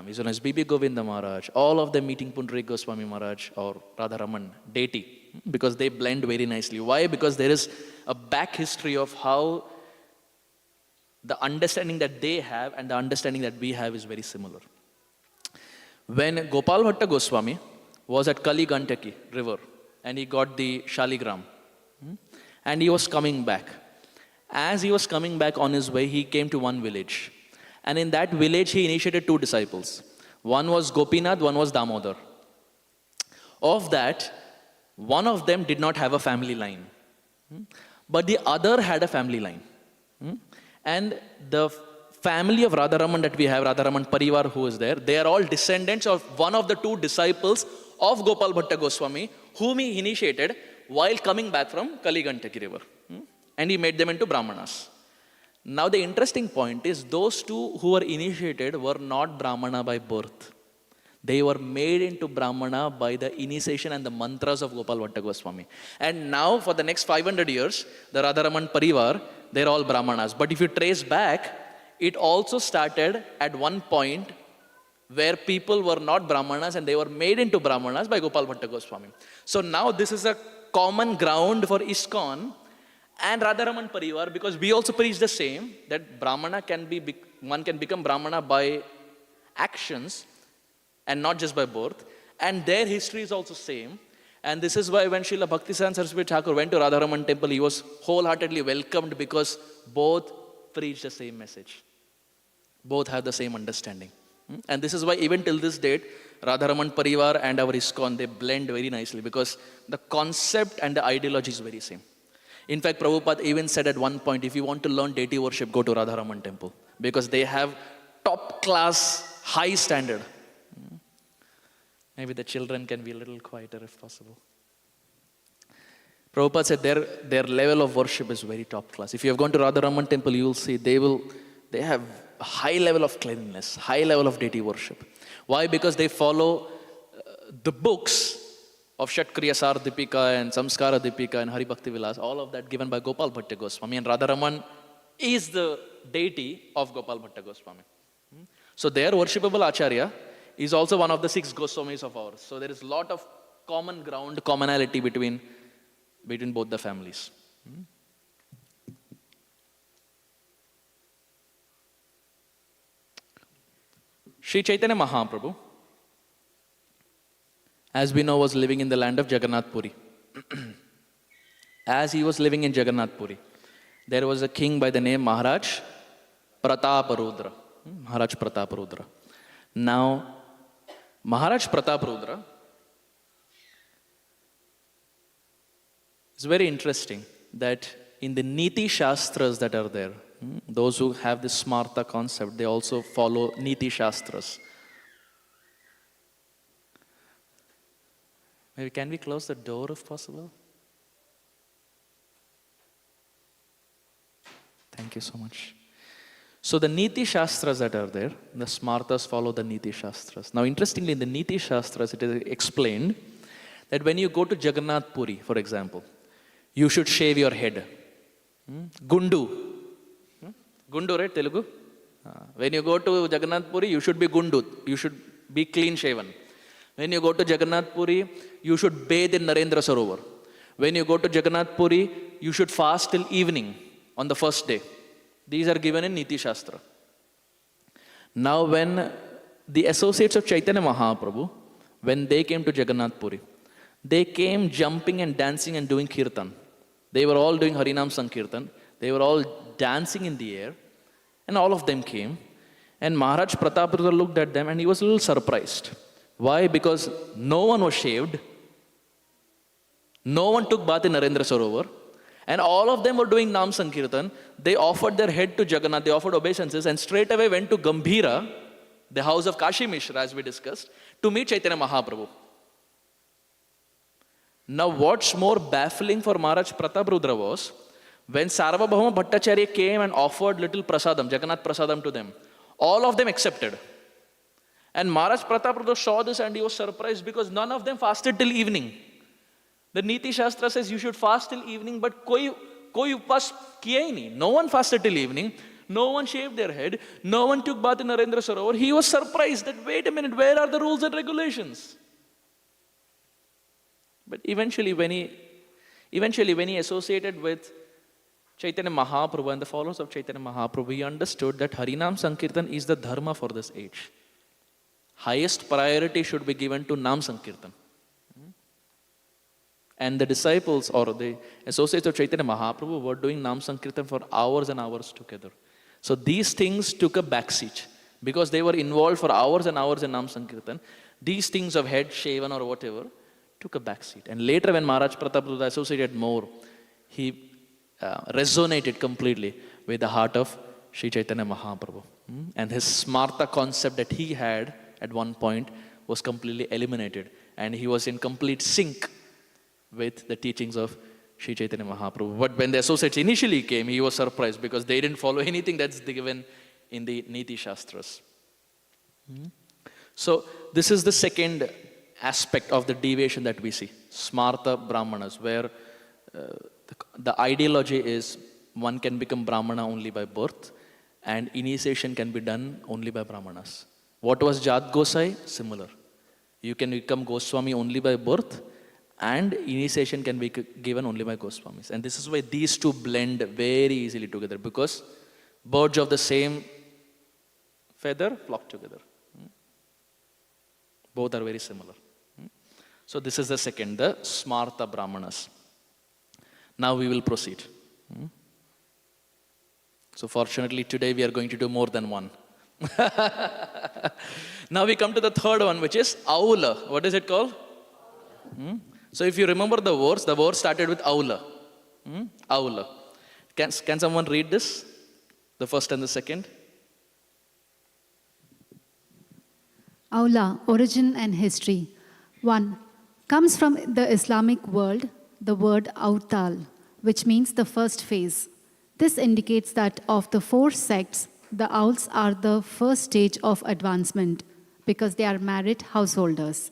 His Holiness Bibi Govinda Maharaj, all of them meeting Pundarik Goswami Maharaj or Radharaman deity, because they blend very nicely. Why? Because there is a back history of how the understanding that they have and the understanding that we have is very similar. When Gopal Bhatta Goswami was at Kali Gandaki river and he got the Shaligram and he was coming back. As he was coming back on his way, he came to one village. And in that village, he initiated 2 disciples. One was Gopinath, one was Damodar. Of that, one of them did not have a family line. But the other had a family line. And the family of Radharaman that we have, Radharaman Parivar who is there, they are all descendants of one of the 2 disciples of Gopal Bhatta Goswami, whom he initiated while coming back from Kali Gandaki river. And he made them into Brahmanas. Now the interesting point is, those 2 who were initiated were not Brahmana by birth. They were made into Brahmana by the initiation and the mantras of Gopal Bhatta Goswami. And now for the next 500 years, the Radharaman Parivar, they're all Brahmanas. But if you trace back, it also started at one point where people were not Brahmanas and they were made into Brahmanas by Gopal Bhatta Goswami. So now this is a common ground for ISKCON and Radharaman Parivar, because we also preach the same, that one can become Brahmana by actions and not just by birth. And their history is also same. And this is why when Srila Bhaktisiddhanta Saraswati Thakur went to Radharaman temple, he was wholeheartedly welcomed, because both preach the same message. Both have the same understanding. And this is why even till this date, Radharaman Parivar and our ISKCON, they blend very nicely because the concept and the ideology is very same. In fact, Prabhupada even said at one point, if you want to learn deity worship, go to Radharaman temple because they have top class, high standard. Maybe the children can be a little quieter if possible. Prabhupada said their level of worship is very top class. If you have gone to Radharaman temple, you will see they have a high level of cleanliness, high level of deity worship. Why? Because they follow the books of Shatkriya Sar Dipika and Samskara Dipika and Hari Bhakti Vilas, all of that given by Gopal Bhatta Goswami. And Radharaman is the deity of Gopal Bhatta Goswami. So their worshipable Acharya is also one of the 6 Goswamis of ours. So there is a lot of common ground, commonality between both the families. Sri Chaitanya Mahaprabhu, as we know, was living in the land of Jagannath Puri. As he was living in Jagannath Puri, there was a king by the name Maharaj Prataparudra. Maharaj Prataparudra. Now, Maharaj Prataparudra is very interesting that in the Niti Shastras that are there, those who have this Smarta concept, they also follow Niti Shastras. Maybe can we close the door if possible? Thank you so much. So the Niti Shastras that are there, the Smartas follow the Niti Shastras. Now interestingly, in the Niti Shastras, it is explained that when you go to Jagannath Puri, for example, you should shave your head. Gundu. Gundu, right, Telugu? When you go to Jagannath Puri, you should be gundu. You should be clean shaven. When you go to Jagannath Puri, you should bathe in Narendra Sarovar. When you go to Jagannath Puri, you should fast till evening on the first day. These are given in Niti Shastra. Now when the associates of Chaitanya Mahaprabhu, when they came to Jagannath Puri, they came jumping and dancing and doing kirtan. They were all doing Harinam Sankirtan. They were all dancing in the air. And all of them came. And Maharaj Prataparudra looked at them and he was a little surprised. Why? Because no one was shaved. No one took bath in Narendra Sarovar. And all of them were doing Nam Sankirtan. They offered their head to Jagannath. They offered obeisances and straight away went to Gambhira, the house of Kashi Mishra, as we discussed, to meet Chaitanya Mahaprabhu. Now what's more baffling for Maharaj Prataparudra was, when Sarvabhauma Bhattacharya came and offered little prasadam, Jagannath prasadam to them, all of them accepted. And Maharaj Prataparudra saw this and he was surprised because none of them fasted till evening. The Niti Shastra says you should fast till evening, but koi upas kiya hi nahi. No one fasted till evening. No one shaved their head. No one took bath in Narendra Sarovar. He was surprised that, wait a minute, where are the rules and regulations? But eventually when he associated with Chaitanya Mahaprabhu and the followers of Chaitanya Mahaprabhu, he understood that Harinam Sankirtan is the dharma for this age. Highest priority should be given to Nam Sankirtan. And the disciples or the associates of Chaitanya Mahaprabhu were doing Nam Sankirtan for hours and hours together. So these things took a backseat because they were involved for hours and hours in Nam Sankirtan. These things of head shaven or whatever took a backseat. And later when Maharaj Prataparudra associated more, he resonated completely with the heart of Sri Chaitanya Mahaprabhu. And his smarta concept that he had at one point was completely eliminated. And he was in complete sync with the teachings of Sri Chaitanya Mahaprabhu. But when the associates initially came, he was surprised because they didn't follow anything that's given in the Niti Shastras. So this is the second aspect of the deviation that we see, Smarta Brahmanas, where the ideology is one can become Brahmana only by birth and initiation can be done only by Brahmanas. What was Jat Gosai? Similar. You can become Goswami only by birth and initiation can be given only by Goswamis. And this is why these two blend very easily together because birds of the same feather flock together. Both are very similar. So this is the second, the Smarta Brahmanas. Now we will proceed. So fortunately today we are going to do more than one. Now we come to the third one, which is Aula. What is it called? So if you remember the word started with Aula. Aula. Can someone read this? The first and the second? Aula, origin and history. 1. Comes from the Islamic world, the word Autal, which means the first phase. This indicates that of the 4 sects, the Auls are the first stage of advancement because they are married householders.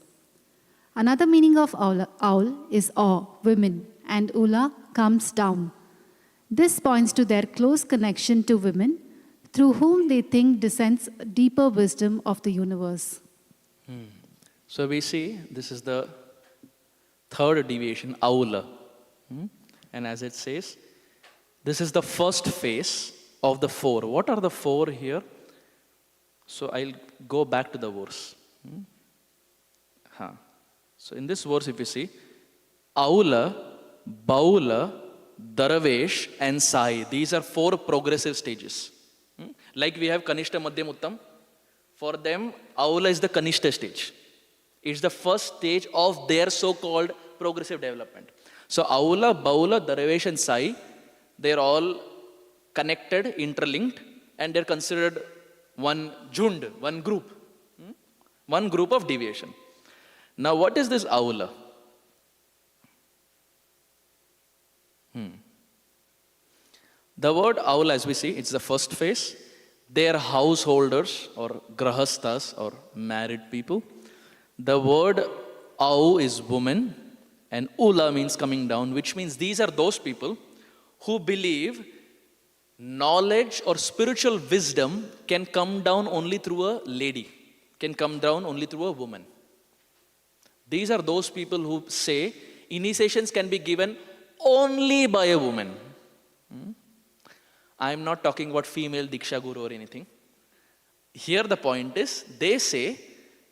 Another meaning of Aul is awe, women, and Ula comes down. This points to their close connection to women, through whom they think descends deeper wisdom of the universe. So we see this is the third deviation, Aula. And as it says, this is the first phase of the 4. What are the 4 here? So I'll go back to the verse. So in this verse, if you see, Aula, Baula, Daravesh, and Sai. These are 4 progressive stages. Like we have Kanishta, Madhyam, Uttam. For them, Aula is the Kanishta stage. It's the first stage of their so-called progressive development. So Aula, Baula, Daravesh, and Sai, they're all connected, interlinked, and they're considered one jhund, one group. One group of deviation. Now what is this Aula? The word Aula, as we see, it's the first phase. They are householders or grahastas or married people. The word Au is woman and Ula means coming down, which means these are those people who believe knowledge or spiritual wisdom can come down only through a lady, can come down only through a woman. These are those people who say initiations can be given only by a woman. I am not talking about female Diksha Guru or anything. Here the point is, they say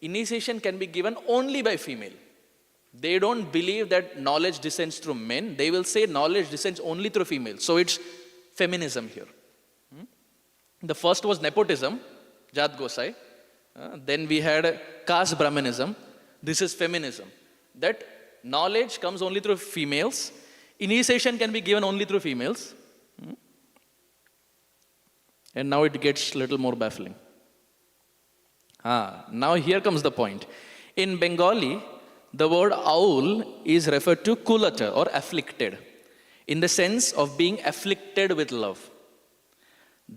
initiation can be given only by female. They don't believe that knowledge descends through men. They will say knowledge descends only through female. So it's feminism here. The first was nepotism, Jat Gosai. Then we had caste Brahmanism. This is feminism. That knowledge comes only through females. Initiation can be given only through females. And now it gets a little more baffling. Now here comes the point. In Bengali, the word Aul is referred to kulata or afflicted, in the sense of being afflicted with love.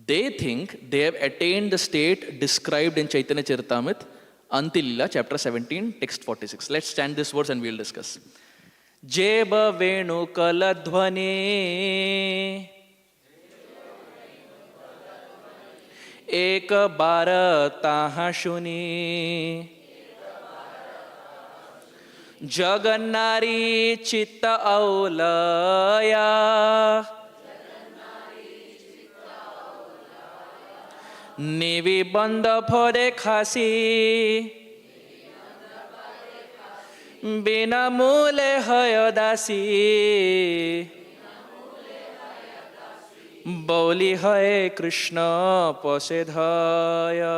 They think they have attained the state described in Chaitanya Charitamrita, Antilila, chapter 17, text 46. Let's chant this verse and we'll discuss. Jeba Venu Kaladhvani Ek Bara Taha Shuni Jagannari Chitta Aulaya Nivi Banda Phode Khasi Bina Mule Hayadasi Bauli Hare Krishna Pasedhaya.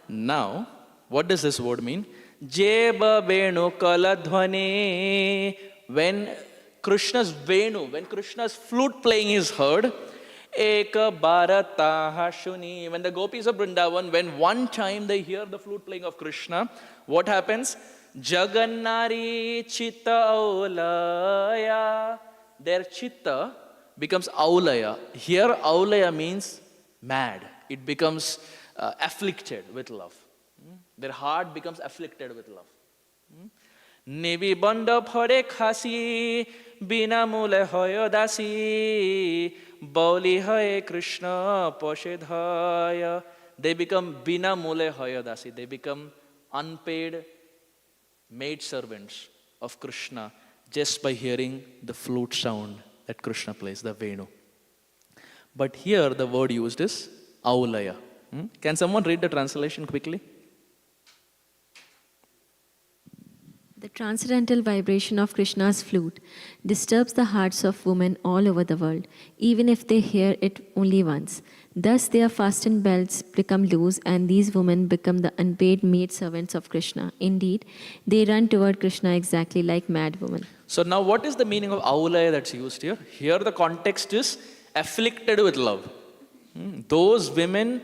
Now, what does this word mean? Jeba Venu Kaladhvani. When Krishna's Venu, when Krishna's flute playing is heard, Eka Bharataha Shuni. When the gopis of Vrindavan, when one time they hear the flute playing of Krishna, what happens? Jagannari Chitta Aulaya. Their Chitta becomes Aulaya. Here Aulaya means mad. It becomes afflicted with love. Their heart becomes afflicted with love. Nivi Banda Phare Khasi Bina Mule Hoyodasi Bauli Hare Krishna Poshedhaya. They become Bina Mule Hoyodasi. They become unpaid maid servants of Krishna just by hearing the flute sound that Krishna plays, the Venu. But here the word used is Aulaya. Can someone read the translation quickly? The The transcendental vibration of Krishna's flute disturbs the hearts of women all over the world, even if they hear it only once. Thus, their fastened belts become loose, and these women become the unpaid maidservants of Krishna. Indeed, they run toward Krishna exactly like mad women. So now what is the meaning of aulaya that's used here? Here the context is afflicted with love. Those women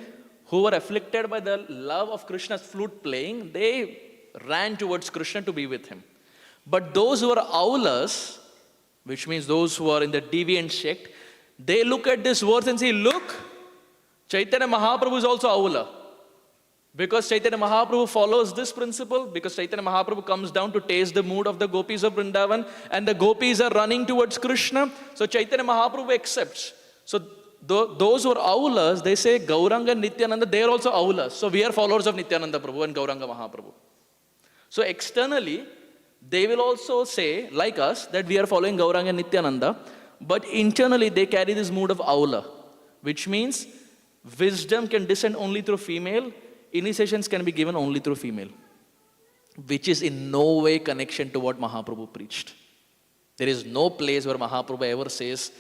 who were afflicted by the love of Krishna's flute playing, they ran towards Krishna to be with him. But those who are aulas, which means those who are in the deviant sect, they look at this verse and say, look, Chaitanya Mahaprabhu is also aula. Because Chaitanya Mahaprabhu follows this principle, because Chaitanya Mahaprabhu comes down to taste the mood of the gopis of Vrindavan, and the gopis are running towards Krishna, so Chaitanya Mahaprabhu accepts. So those who are aulas, they say Gauranga and Nityananda, they are also aulas. So we are followers of Nityananda Prabhu and Gauranga Mahaprabhu. So externally, they will also say, like us, that we are following Gauranga and Nityananda, but internally they carry this mood of aula, which means wisdom can descend only through female, initiations can be given only through female, which is in no way connection to what Mahaprabhu preached. There is no place where Mahaprabhu ever says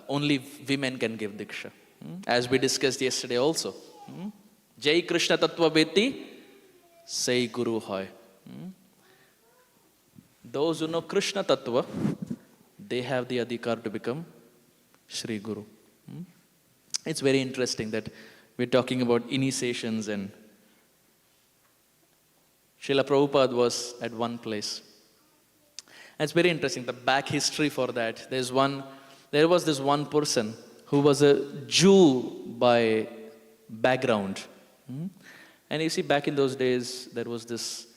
only women can give Diksha. As we discussed yesterday also. Jai Krishna Tattva Beti, say Guru Hoy. Those who know Krishna Tattva, they have the adhikar to become Shri Guru. It's very interesting that we're talking about initiations, and Srila Prabhupada was at one place. And it's very interesting, the back history for that. There was this one person who was a Jew by background. And you see, back in those days, there was this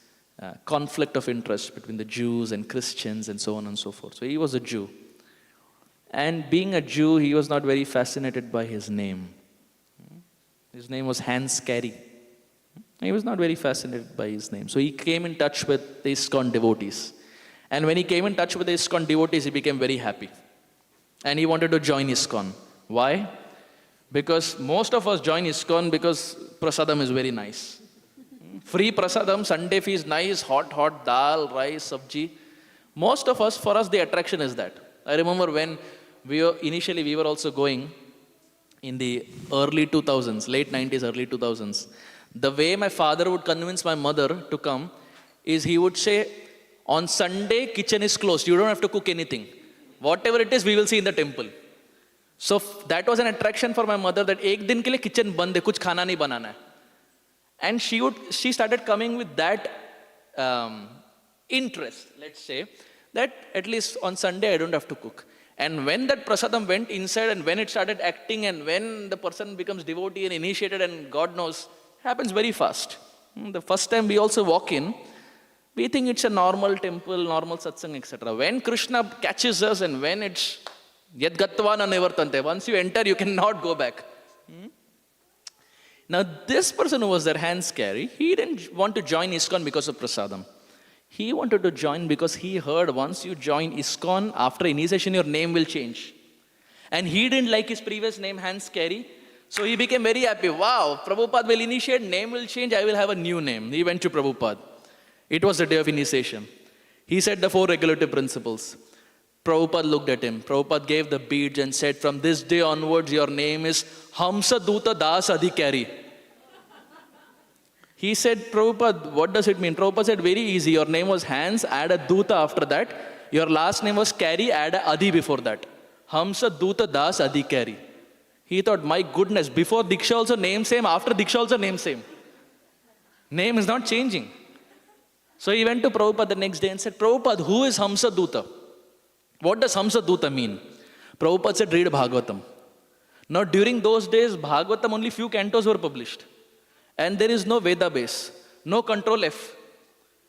conflict of interest between the Jews and Christians and so on and so forth. So he was a Jew. And being a Jew, he was not very fascinated by his name. His name was Hans Carey. He was not very fascinated by his name. So he came in touch with the ISKCON devotees. And when he came in touch with the ISKCON devotees, he became very happy. And he wanted to join ISKCON. Why? Because most of us join ISKCON because prasadam is very nice. Free prasadam, Sunday feast, nice, hot, dal, rice, sabji. Most of us, for us, the attraction is that. I remember when we were also going in the early 2000s, late 90s, early 2000s. The way my father would convince my mother to come is he would say, on Sunday, kitchen is closed. You don't have to cook anything. Whatever it is, we will see in the temple. So that was an attraction for my mother, that ek din ke liye kitchen band hai, kuch khana nahi banana hai. And she started coming with that interest, let's say, that at least on Sunday I don't have to cook. And when that prasadam went inside, and when it started acting, and when the person becomes devotee and initiated, and God knows, happens very fast. The first time we also walk in, we think it's a normal temple, normal satsang, etc. When Krishna catches us, and when it's yad gatvana nivartante, once you enter, you cannot go back. Now this person who was there, Hans Carey, he didn't want to join ISKCON because of prasadam. He wanted to join because he heard once you join ISKCON, after initiation your name will change. And he didn't like his previous name, Hans Carey. So he became very happy. Wow, Prabhupada will initiate, name will change, I will have a new name. He went to Prabhupada. It was the day of initiation. He said the 4 regulative principles. Prabhupada looked at him. Prabhupada gave the beads and said, from this day onwards, your name is Hamsa Duta Das Adhikari. He said, Prabhupada, what does it mean? Prabhupada said, very easy. Your name was Hans, add a Duta after that. Your last name was Carey, add a Adi before that. Hamsa Duta Das Adhikari. He thought, my goodness, before Diksha also name same, after Diksha also name same. Name is not changing. So he went to Prabhupada the next day and said, Prabhupada, who is Hamsa Duta? What does Hamsa Duta mean? Prabhupada said, read Bhagavatam. Now during those days, Bhagavatam, only few cantos were published. And there is no Veda base, no control F.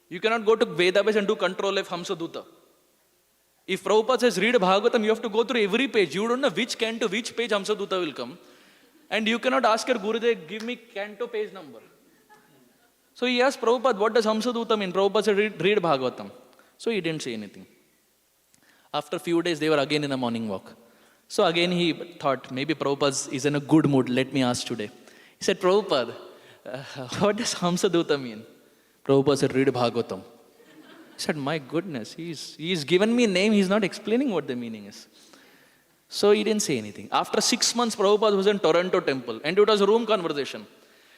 You cannot go to Veda base and do control F, Hamsa Duta. If Prabhupada says, read Bhagavatam, you have to go through every page. You don't know which canto, which page Hamsa Duta will come. And you cannot ask your Gurudev, give me canto page number. So he asked Prabhupada, what does Hamsa Duta mean? Prabhupada said, read Bhagavatam. So he didn't say anything. After a few days, they were again in a morning walk. So again he thought, maybe Prabhupada is in a good mood, let me ask today. He said, Prabhupada, what does Hamsa Duta mean? Prabhupada said, read Bhagavatam. said, my goodness, he's given me a name, he's not explaining what the meaning is. So he didn't say anything. After 6 months, Prabhupada was in Toronto temple, and it was a room conversation.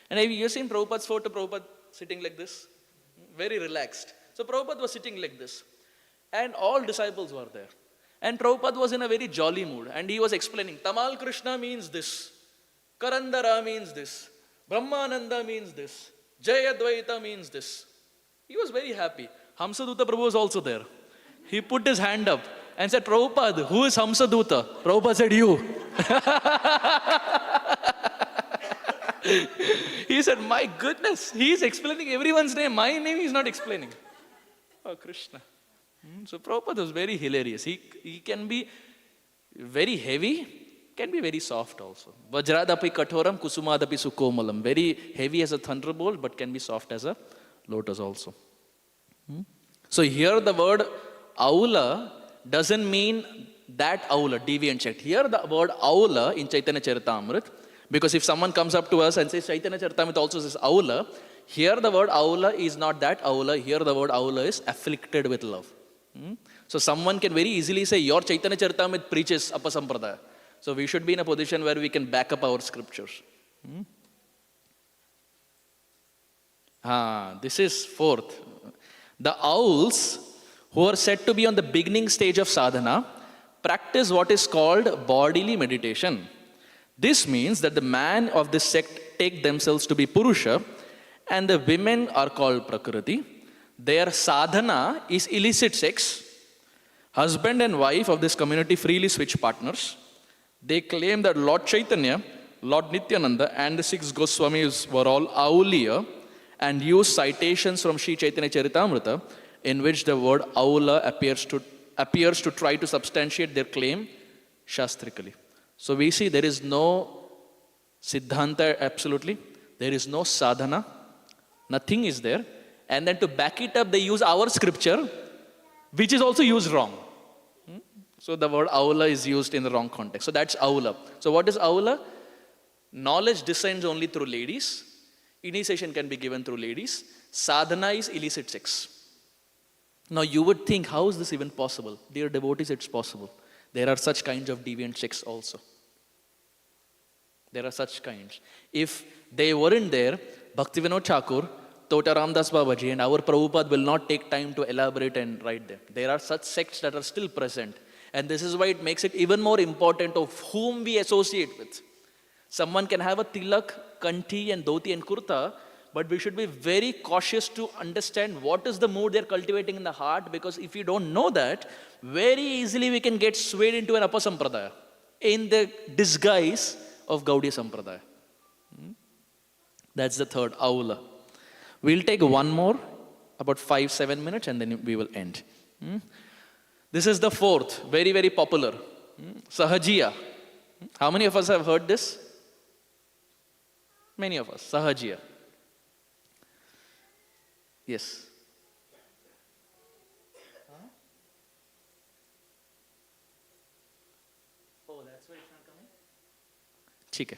And have you seen Prabhupada's photo, Prabhupada sitting like this? Very relaxed. So Prabhupada was sitting like this. And all disciples were there. And Prabhupada was in a very jolly mood. And he was explaining, Tamal Krishna means this. Karandara means this. Brahmananda means this. Jayadvaita means this. He was very happy. Hamsaduta Prabhu was also there. He put his hand up and said, Prabhupada, who is Hamsaduta? Prabhupada said, you. He said, my goodness, he is explaining everyone's name. My name he is not explaining. Oh, Krishna. So Prabhupada was very hilarious. He can be very heavy, can be very soft also. Vajradapi kathoram kusumadapi sukomalam. Very heavy as a thunderbolt, but can be soft as a lotus also. So here the word aula doesn't mean that aula, deviant sect. Here the word aula in Chaitanya Charitamrita, because if someone comes up to us and says Chaitanya Charitamrita also says aula, here the word aula is not that aula. Here the word aula is afflicted with love. So someone can very easily say your Chaitanya Charitamrita preaches Sampradaya. So we should be in a position where we can back up our scriptures. This is fourth. The owls who are said to be on the beginning stage of sadhana practice what is called bodily meditation. This means that the man of this sect take themselves to be Purusha and the women are called Prakriti. Their sadhana is illicit sex. Husband and wife of this community freely switch partners. They claim that Lord Chaitanya, Lord Nityananda and the 6 Goswamis were all auliya and use citations from Sri Chaitanya Charitamrita in which the word aula appears to try to substantiate their claim shastrically. So we see there is no siddhanta absolutely, there is no sadhana, nothing is there. And then to back it up, they use our scripture, which is also used wrong. So the word aula is used in the wrong context. So that's aula. So what is aula? Knowledge descends only through ladies. Initiation can be given through ladies. Sadhana is illicit sex. Now you would think, how is this even possible? Dear devotees, it's possible. There are such kinds of deviant sects also. There are such kinds. If they weren't there, Bhaktivinoda Thakur, Tota Ramdas Babaji and our Prabhupada will not take time to elaborate and write them. There are such sects that are still present. And this is why it makes it even more important of whom we associate with. Someone can have a tilak, kanti and dhoti and kurta, but we should be very cautious to understand what is the mood they're cultivating in the heart, because if you don't know that, very easily we can get swayed into an Sampradaya in the disguise of Gaudiya Sampradaya. That's the third, aula. We'll take one more, about 5-7 minutes, and then we will end. This is the fourth, very, very popular. Sahajiya. How many of us have heard this? Many of us. Sahajiya. Yes. Oh, that's why it's not coming? Okay,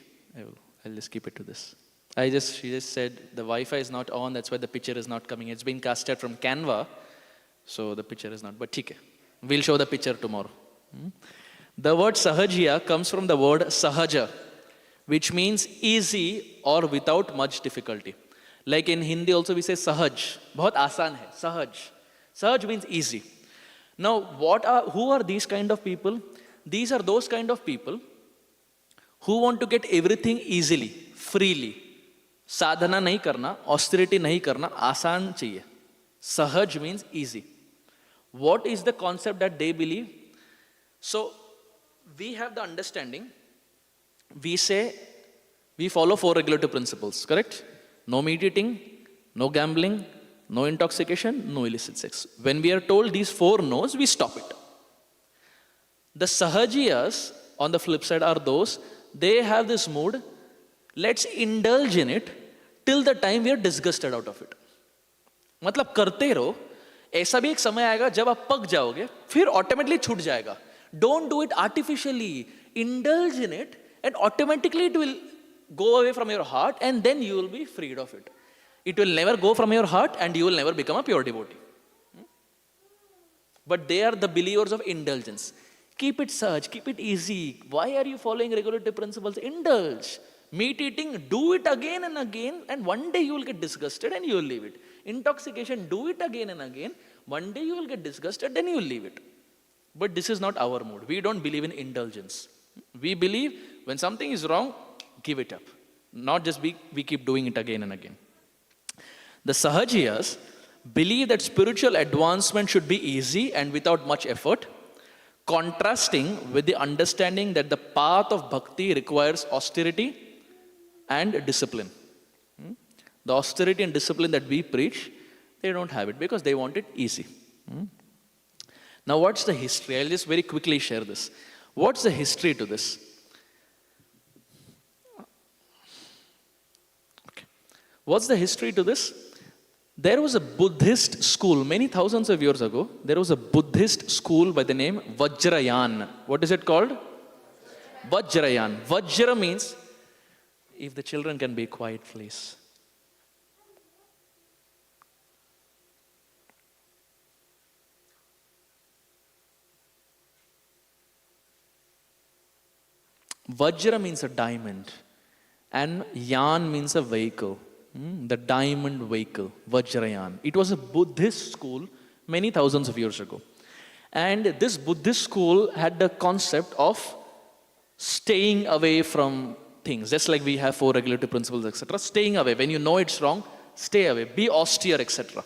I'll just keep it to this. She just said the Wi-Fi is not on, that's why the picture is not coming. It's been casted from Canva, so the picture is not, but okay. We'll show the picture tomorrow. The word sahajiya comes from the word sahaja, which means easy or without much difficulty. Like in Hindi also we say sahaj, bahut aasan hai, sahaj. Sahaj means easy. Now who are these kind of people? These are those kind of people who want to get everything easily, freely. Sadhana nahi karna, austerity nahi karna, aasan chahiye. Sahaj means easy. What is the concept that they believe? So, we have the understanding, we say, we follow 4 regulative principles, correct? No meat eating, no gambling, no intoxication, no illicit sex. When we are told these 4 no's, we stop it. The Sahajiyas, on the flip side, are those, they have this mood, let's indulge in it till the time we are disgusted out of it. मतलब करते रहो, ऐसा भी एक समय आएगा जब आप पक जाओगे, फिर ऑटोमेटिकली छूट जाएगा. Don't do it artificially. Indulge in it and automatically it will go away from your heart and then you will be freed of it. It will never go from your heart and you will never become a pure devotee. But they are the believers of indulgence. Keep it such, keep it easy. Why are you following regulative principles? Indulge. Meat eating, do it again and again, and one day you will get disgusted and you will leave it. Intoxication, do it again and again. One day you will get disgusted, then you will leave it. But this is not our mood. We don't believe in indulgence. We believe when something is wrong, give it up. Not just we keep doing it again and again. The Sahajiyas believe that spiritual advancement should be easy and without much effort, contrasting with the understanding that the path of bhakti requires austerity and discipline. The austerity and discipline that we preach, they don't have it because they want it easy. Now, what's the history? I'll just very quickly share this. What's the history to this? Okay. What's the history to this? There was a Buddhist school many thousands of years ago. There was a Buddhist school by the name Vajrayan. What is it called? Vajrayan. Vajra means, if the children can be quiet, please. Vajra means a diamond, and yan means a vehicle. The diamond vehicle, Vajrayan. It was a Buddhist school many thousands of years ago. And this Buddhist school had the concept of staying away from things. Just like we have 4 regulative principles, etc. Staying away. When you know it's wrong, stay away. Be austere, etc.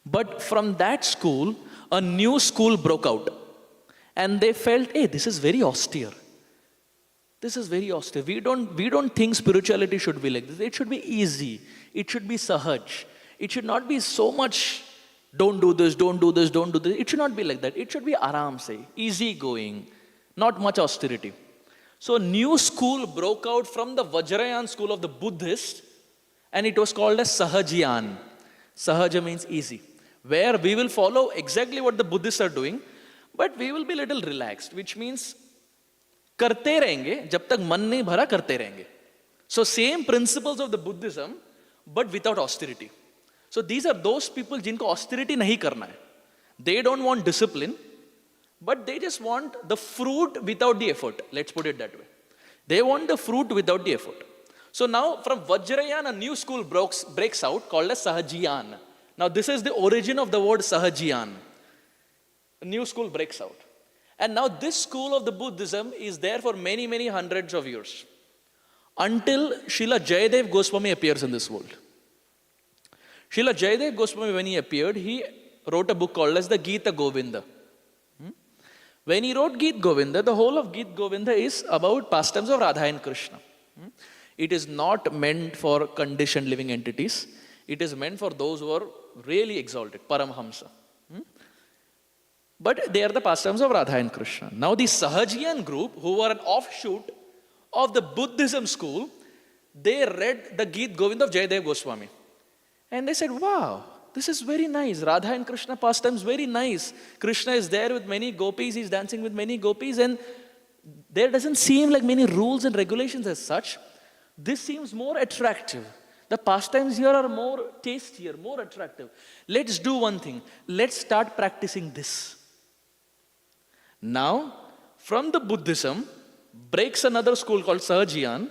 But from that school, a new school broke out. And they felt, hey, this is very austere. This is very austere. We don't think spirituality should be like this. It should be easy. It should be sahaj. It should not be so much, don't do this, don't do this, don't do this. It should not be like that. It should be aram se, easy going, not much austerity. So a new school broke out from the Vajrayan school of the Buddhists, and it was called as Sahajiyan. Sahaja means easy. Where we will follow exactly what the Buddhists are doing, but we will be little relaxed, which means करते रहेंगे जब तक मन नहीं भरा करते रहेंगे. So same principles of the Buddhism, but without austerity. So these are those people जिनको austerity नहीं करना है. They don't want discipline, but they just want the fruit without the effort. Let's put it that way. They want the fruit without the effort. So now from Vajrayan, a new school breaks out called as Sahajiyan. Now this is the origin of the word Sahajiyan. A new school breaks out. And now this school of the Buddhism is there for many, many hundreds of years. Until Srila Jayadev Goswami appears in this world. Srila Jayadev Goswami, when he appeared, he wrote a book called as the Gita Govinda. When he wrote Gita Govinda, the whole of Gita Govinda is about pastimes of Radha and Krishna. It is not meant for conditioned living entities. It is meant for those who are really exalted, Paramhamsa. But they are the pastimes of Radha and Krishna. Now the Sahajiyan group, who were an offshoot of the Buddhism school, they read the Gita Govinda of Jayadev Goswami. And they said, wow, this is very nice. Radha and Krishna pastimes, very nice. Krishna is there with many gopis, he's dancing with many gopis, and there doesn't seem like many rules and regulations as such. This seems more attractive. The pastimes here are more tastier, more attractive. Let's do one thing. Let's start practicing this. Now, from the Buddhism, breaks another school called Sahajiyan.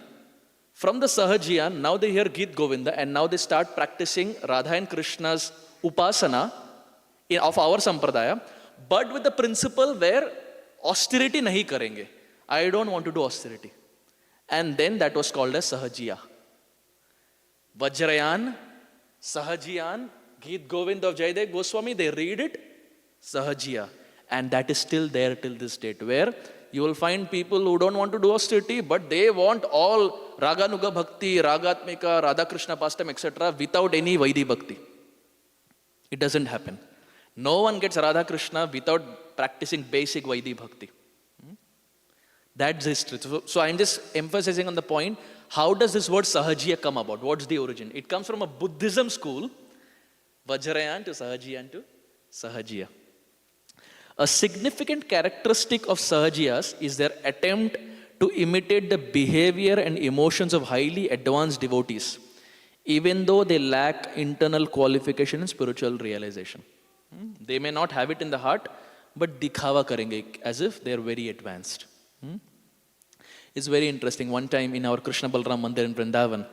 From the Sahajiyan, now they hear Gita Govinda, and now they start practicing Radha and Krishna's upasana of our Sampradaya, but with the principle where austerity nahi karenge. I don't want to do austerity. And then that was called as Sahajiya. Vajrayan, Sahajiyan, Gita Govinda of Jayadev Goswami, they read it, Sahajiya. And that is still there till this date, where you will find people who don't want to do austerity, but they want all Raganuga Bhakti, Ragatmika, Radha Krishna pastime, etc. without any Vaidhi Bhakti. It doesn't happen. No one gets Radha Krishna without practicing basic Vaidhi Bhakti. That's history. So I'm just emphasizing on the point, how does this word Sahajiya come about? What's the origin? It comes from a Buddhism school, Vajrayan to Sahajiyan to Sahajiya. A significant characteristic of Sahajiyas is their attempt to imitate the behavior and emotions of highly advanced devotees, even though they lack internal qualification and spiritual realization. They may not have it in the heart, but dikhawa karenge as if they are very advanced. It's very interesting. One time in our Krishna Balram Mandir in Vrindavan,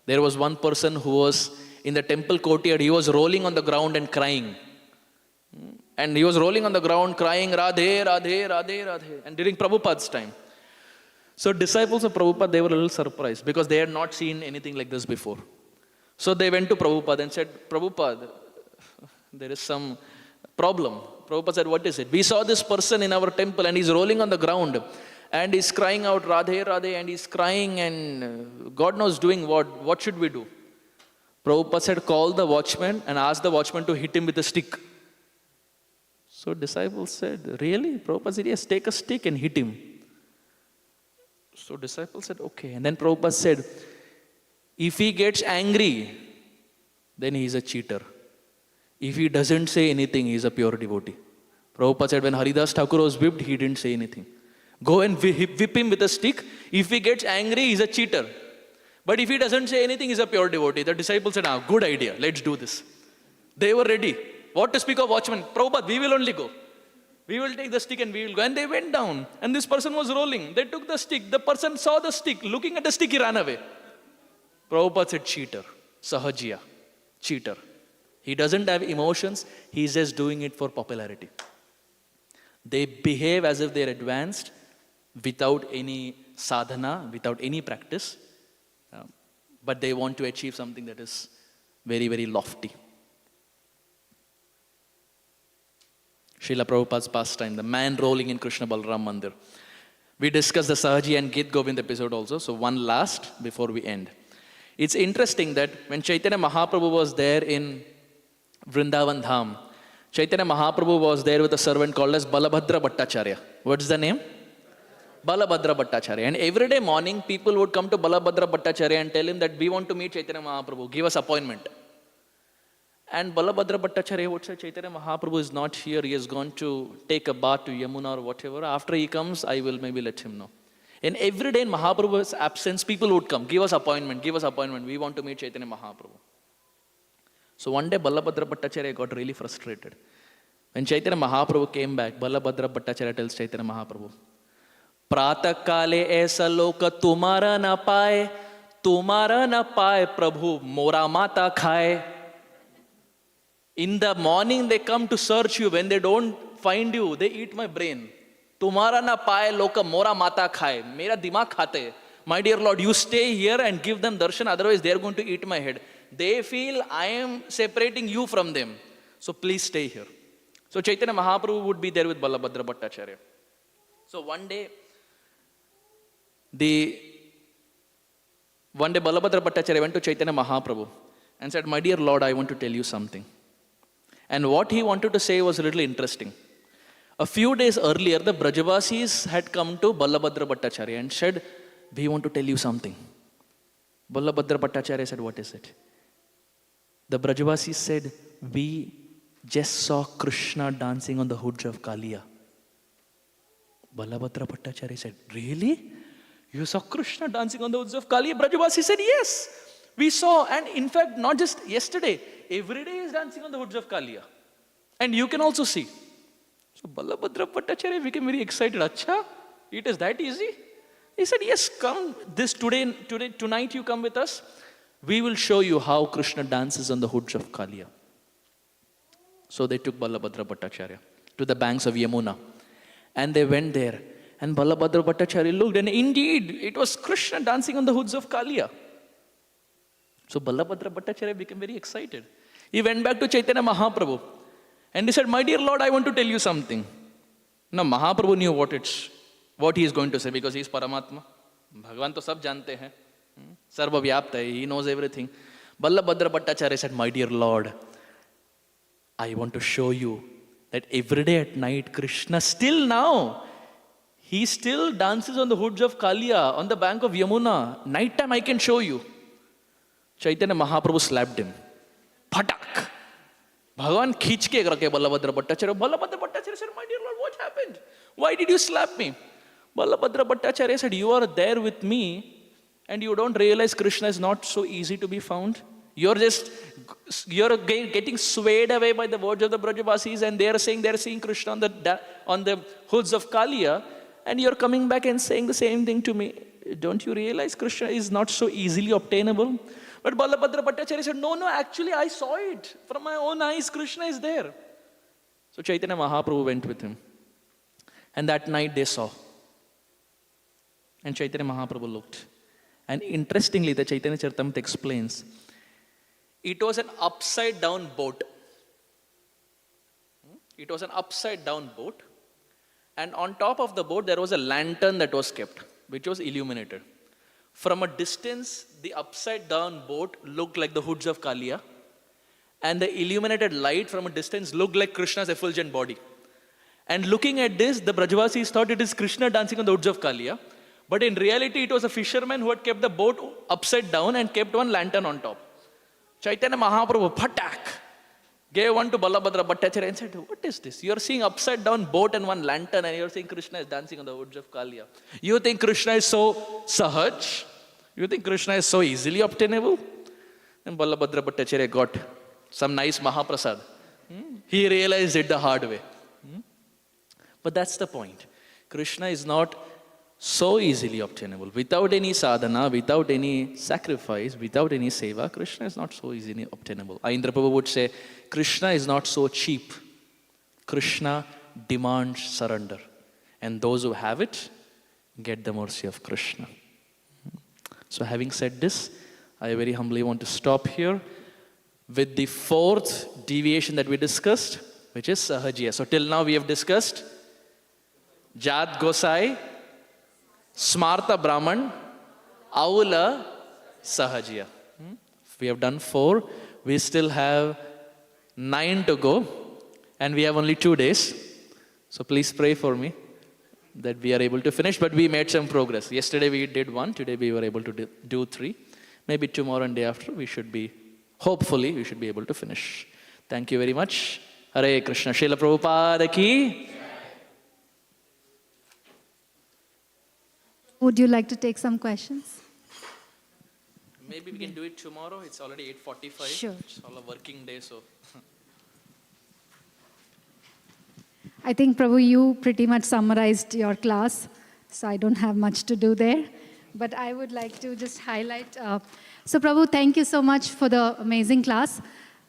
there was one person who was in the temple courtyard. He was rolling on the ground and crying. And he was rolling on the ground crying, Radhe, Radhe, Radhe, Radhe. And during Prabhupada's time. So disciples of Prabhupada, they were a little surprised because they had not seen anything like this before. So they went to Prabhupada and said, Prabhupada, there is some problem. Prabhupada said, what is it? We saw this person in our temple and he's rolling on the ground and he's crying out, Radhe, Radhe, and he's crying and God knows doing what. What should we do? Prabhupada said, call the watchman and ask the watchman to hit him with a stick. So disciples said, really? Prabhupada said, yes, take a stick and hit him. So disciples said, okay. And then Prabhupada said, if he gets angry, then he is a cheater. If he doesn't say anything, he is a pure devotee. Prabhupada said, when Haridas Thakur was whipped, he didn't say anything. Go and whip him with a stick. If he gets angry, he's a cheater. But if he doesn't say anything, he's a pure devotee. The disciples said, good idea, let's do this. They were ready. What to speak of watchmen? Prabhupada, we will only go. We will take the stick and we will go. And they went down. And this person was rolling. They took the stick. The person saw the stick. Looking at the stick, he ran away. Prabhupada said, cheater. Sahajiya. Cheater. He doesn't have emotions. He's just doing it for popularity. They behave as if they're advanced without any sadhana, without any practice. But they want to achieve something that is very, very lofty. Srila Prabhupada's pastime, the man rolling in Krishna Balram Mandir. We discussed the Sahaji and Git Govind episode also, so one last before we end. It's interesting that when Chaitanya Mahaprabhu was there in Vrindavan Dham, Chaitanya Mahaprabhu was there with a servant called as Balabhadra Bhattacharya. What's the name? Balabhadra Bhattacharya. And every day morning, people would come to Balabhadra Bhattacharya and tell him that we want to meet Chaitanya Mahaprabhu, give us appointment. And Balabhadra Bhattacharya would say, Chaitanya Mahaprabhu is not here, he has gone to take a bath to Yamuna or whatever. After he comes, I will maybe let him know. And every day in Mahaprabhu's absence, people would come, give us appointment, we want to meet Chaitanya Mahaprabhu. So one day Balabhadra Bhattacharya got really frustrated. When Chaitanya Mahaprabhu came back, Balabhadra Bhattacharya tells Chaitanya Mahaprabhu, Pratak kale aisa loka tumara na paye Prabhu, mora mata khaye. In the morning they come to search you. When they don't find you, they eat my brain. Tumara na paye loka mora mata khaye. Mera dimag khate. My dear Lord, you stay here and give them darshan, otherwise they are going to eat my head. They feel I am separating you from them. So please stay here. So Chaitanya Mahaprabhu would be there with Balabhadra Bhattacharya. So one day Balabhadra Bhattacharya went to Chaitanya Mahaprabhu and said, my dear Lord, I want to tell you something. And what he wanted to say was a little interesting. A few days earlier, the Brajavasis had come to Balabhadra Bhattacharya and said, we want to tell you something. Balabhadra Bhattacharya said, what is it? The Brajavasis said, we just saw Krishna dancing on the hoods of Kaliya. Balabhadra Bhattacharya said, really? You saw Krishna dancing on the hoods of Kaliya? Brajavasi said, yes. We saw, and in fact, not just yesterday, every day he is dancing on the hoods of Kaliya. And you can also see. So Balabhadra Bhattacharya became very excited. Acha, it is that easy? He said, yes, come tonight you come with us. We will show you how Krishna dances on the hoods of Kaliya. So they took Balabhadra Bhattacharya to the banks of Yamuna. And they went there. And Balabhadra Bhattacharya looked, and indeed, it was Krishna dancing on the hoods of Kaliya. So Balabhadra Bhattacharya became very excited. He went back to Chaitanya Mahaprabhu. And he said, my dear Lord, I want to tell you something. Now Mahaprabhu knew what he is going to say, because he is Paramatma. Bhagavan to sab jante hain. Sarva vyapta hai. He knows everything. Balabhadra Bhattacharya said, my dear Lord, I want to show you that every day at night, Krishna still now, he still dances on the hoods of Kaliya, on the bank of Yamuna. Night time I can show you. Chaitanya Mahaprabhu slapped him. Phatak! Bhagavan khich ke rakhe Balabhadra Bhattacharya. Balabhadra Bhattacharya said, my dear Lord, what happened? Why did you slap me? Balabhadra Bhattacharya said, you are there with me and you don't realize Krishna is not so easy to be found. You're getting swayed away by the words of the Brajavasis, and they're seeing Krishna on the hoods of Kaliya, and you're coming back and saying the same thing to me. Don't you realize Krishna is not so easily obtainable? But Balabhadra Bhattacharya said, no, actually I saw it. From my own eyes, Krishna is there. So Chaitanya Mahaprabhu went with him. And that night they saw. And Chaitanya Mahaprabhu looked. And interestingly, the Chaitanya Charitamrita explains, it was an upside down boat. It was an upside down boat. And on top of the boat, there was a lantern that was kept, which was illuminated. From a distance, the upside down boat looked like the hoods of Kaliya. And the illuminated light from a distance looked like Krishna's effulgent body. And looking at this, the Brajavasis thought it is Krishna dancing on the hoods of Kaliya. But in reality, it was a fisherman who had kept the boat upside down and kept one lantern on top. Chaitanya Mahaprabhu, patak, gave one to Balabhadra Bhattacharya and said, what is this? You're seeing upside down boat and one lantern, and you're saying Krishna is dancing on the hoods of Kaliya. You think Krishna is so sahaj? You think Krishna is so easily obtainable? And Balabhadra Bhattacharya got some nice Mahaprasad. He realized it the hard way. But that's the point. Krishna is not so easily obtainable. Without any sadhana, without any sacrifice, without any seva, Krishna is not so easily obtainable. Indra Prabhu would say, Krishna is not so cheap. Krishna demands surrender. And those who have it, get the mercy of Krishna. So having said this, I very humbly want to stop here with the fourth deviation that we discussed, which is Sahajiya. So till now we have discussed Jat Gosai, Smarta Brahman, Aula, Sahajiya. We have done 4. We still have 9 to go. And we have only 2 days. So please pray for me that we are able to finish. But we made some progress. Yesterday we did 1. Today we were able to do 3. Maybe tomorrow and day after we should be, hopefully we should be able to finish. Thank you very much. Hare Krishna. Srila Prabhupada ki. Would you like to take some questions? Maybe we can do it tomorrow. It's already 8:45. Sure. It's all a working day, so. I think, Prabhu, you pretty much summarized your class, so I don't have much to do there. But I would like to just highlight. So, Prabhu, thank you so much for the amazing class.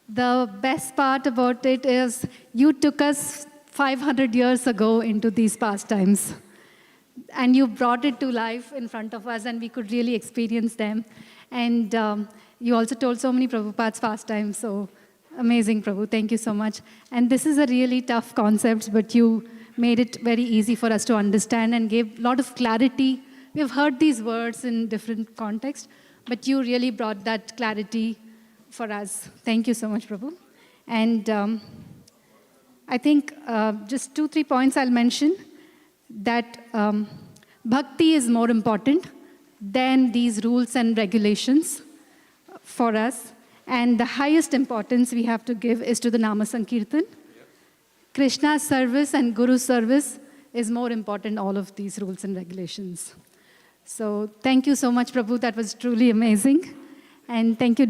The best part about it is you took us 500 years ago into these pastimes. And you brought it to life in front of us, and we could really experience them. And you also told so many Prabhupada's pastimes, so amazing, Prabhu. Thank you so much. And this is a really tough concept, but you made it very easy for us to understand and gave a lot of clarity. We've heard these words in different contexts, but you really brought that clarity for us. Thank you so much, Prabhu. And I think just 2-3 points I'll mention. That bhakti is more important than these rules and regulations for us. And the highest importance we have to give is to the Nama Sankirtan. Krishna's service and Guru's service is more important than all of these rules and regulations. So thank you so much, Prabhu. That was truly amazing. And thank you,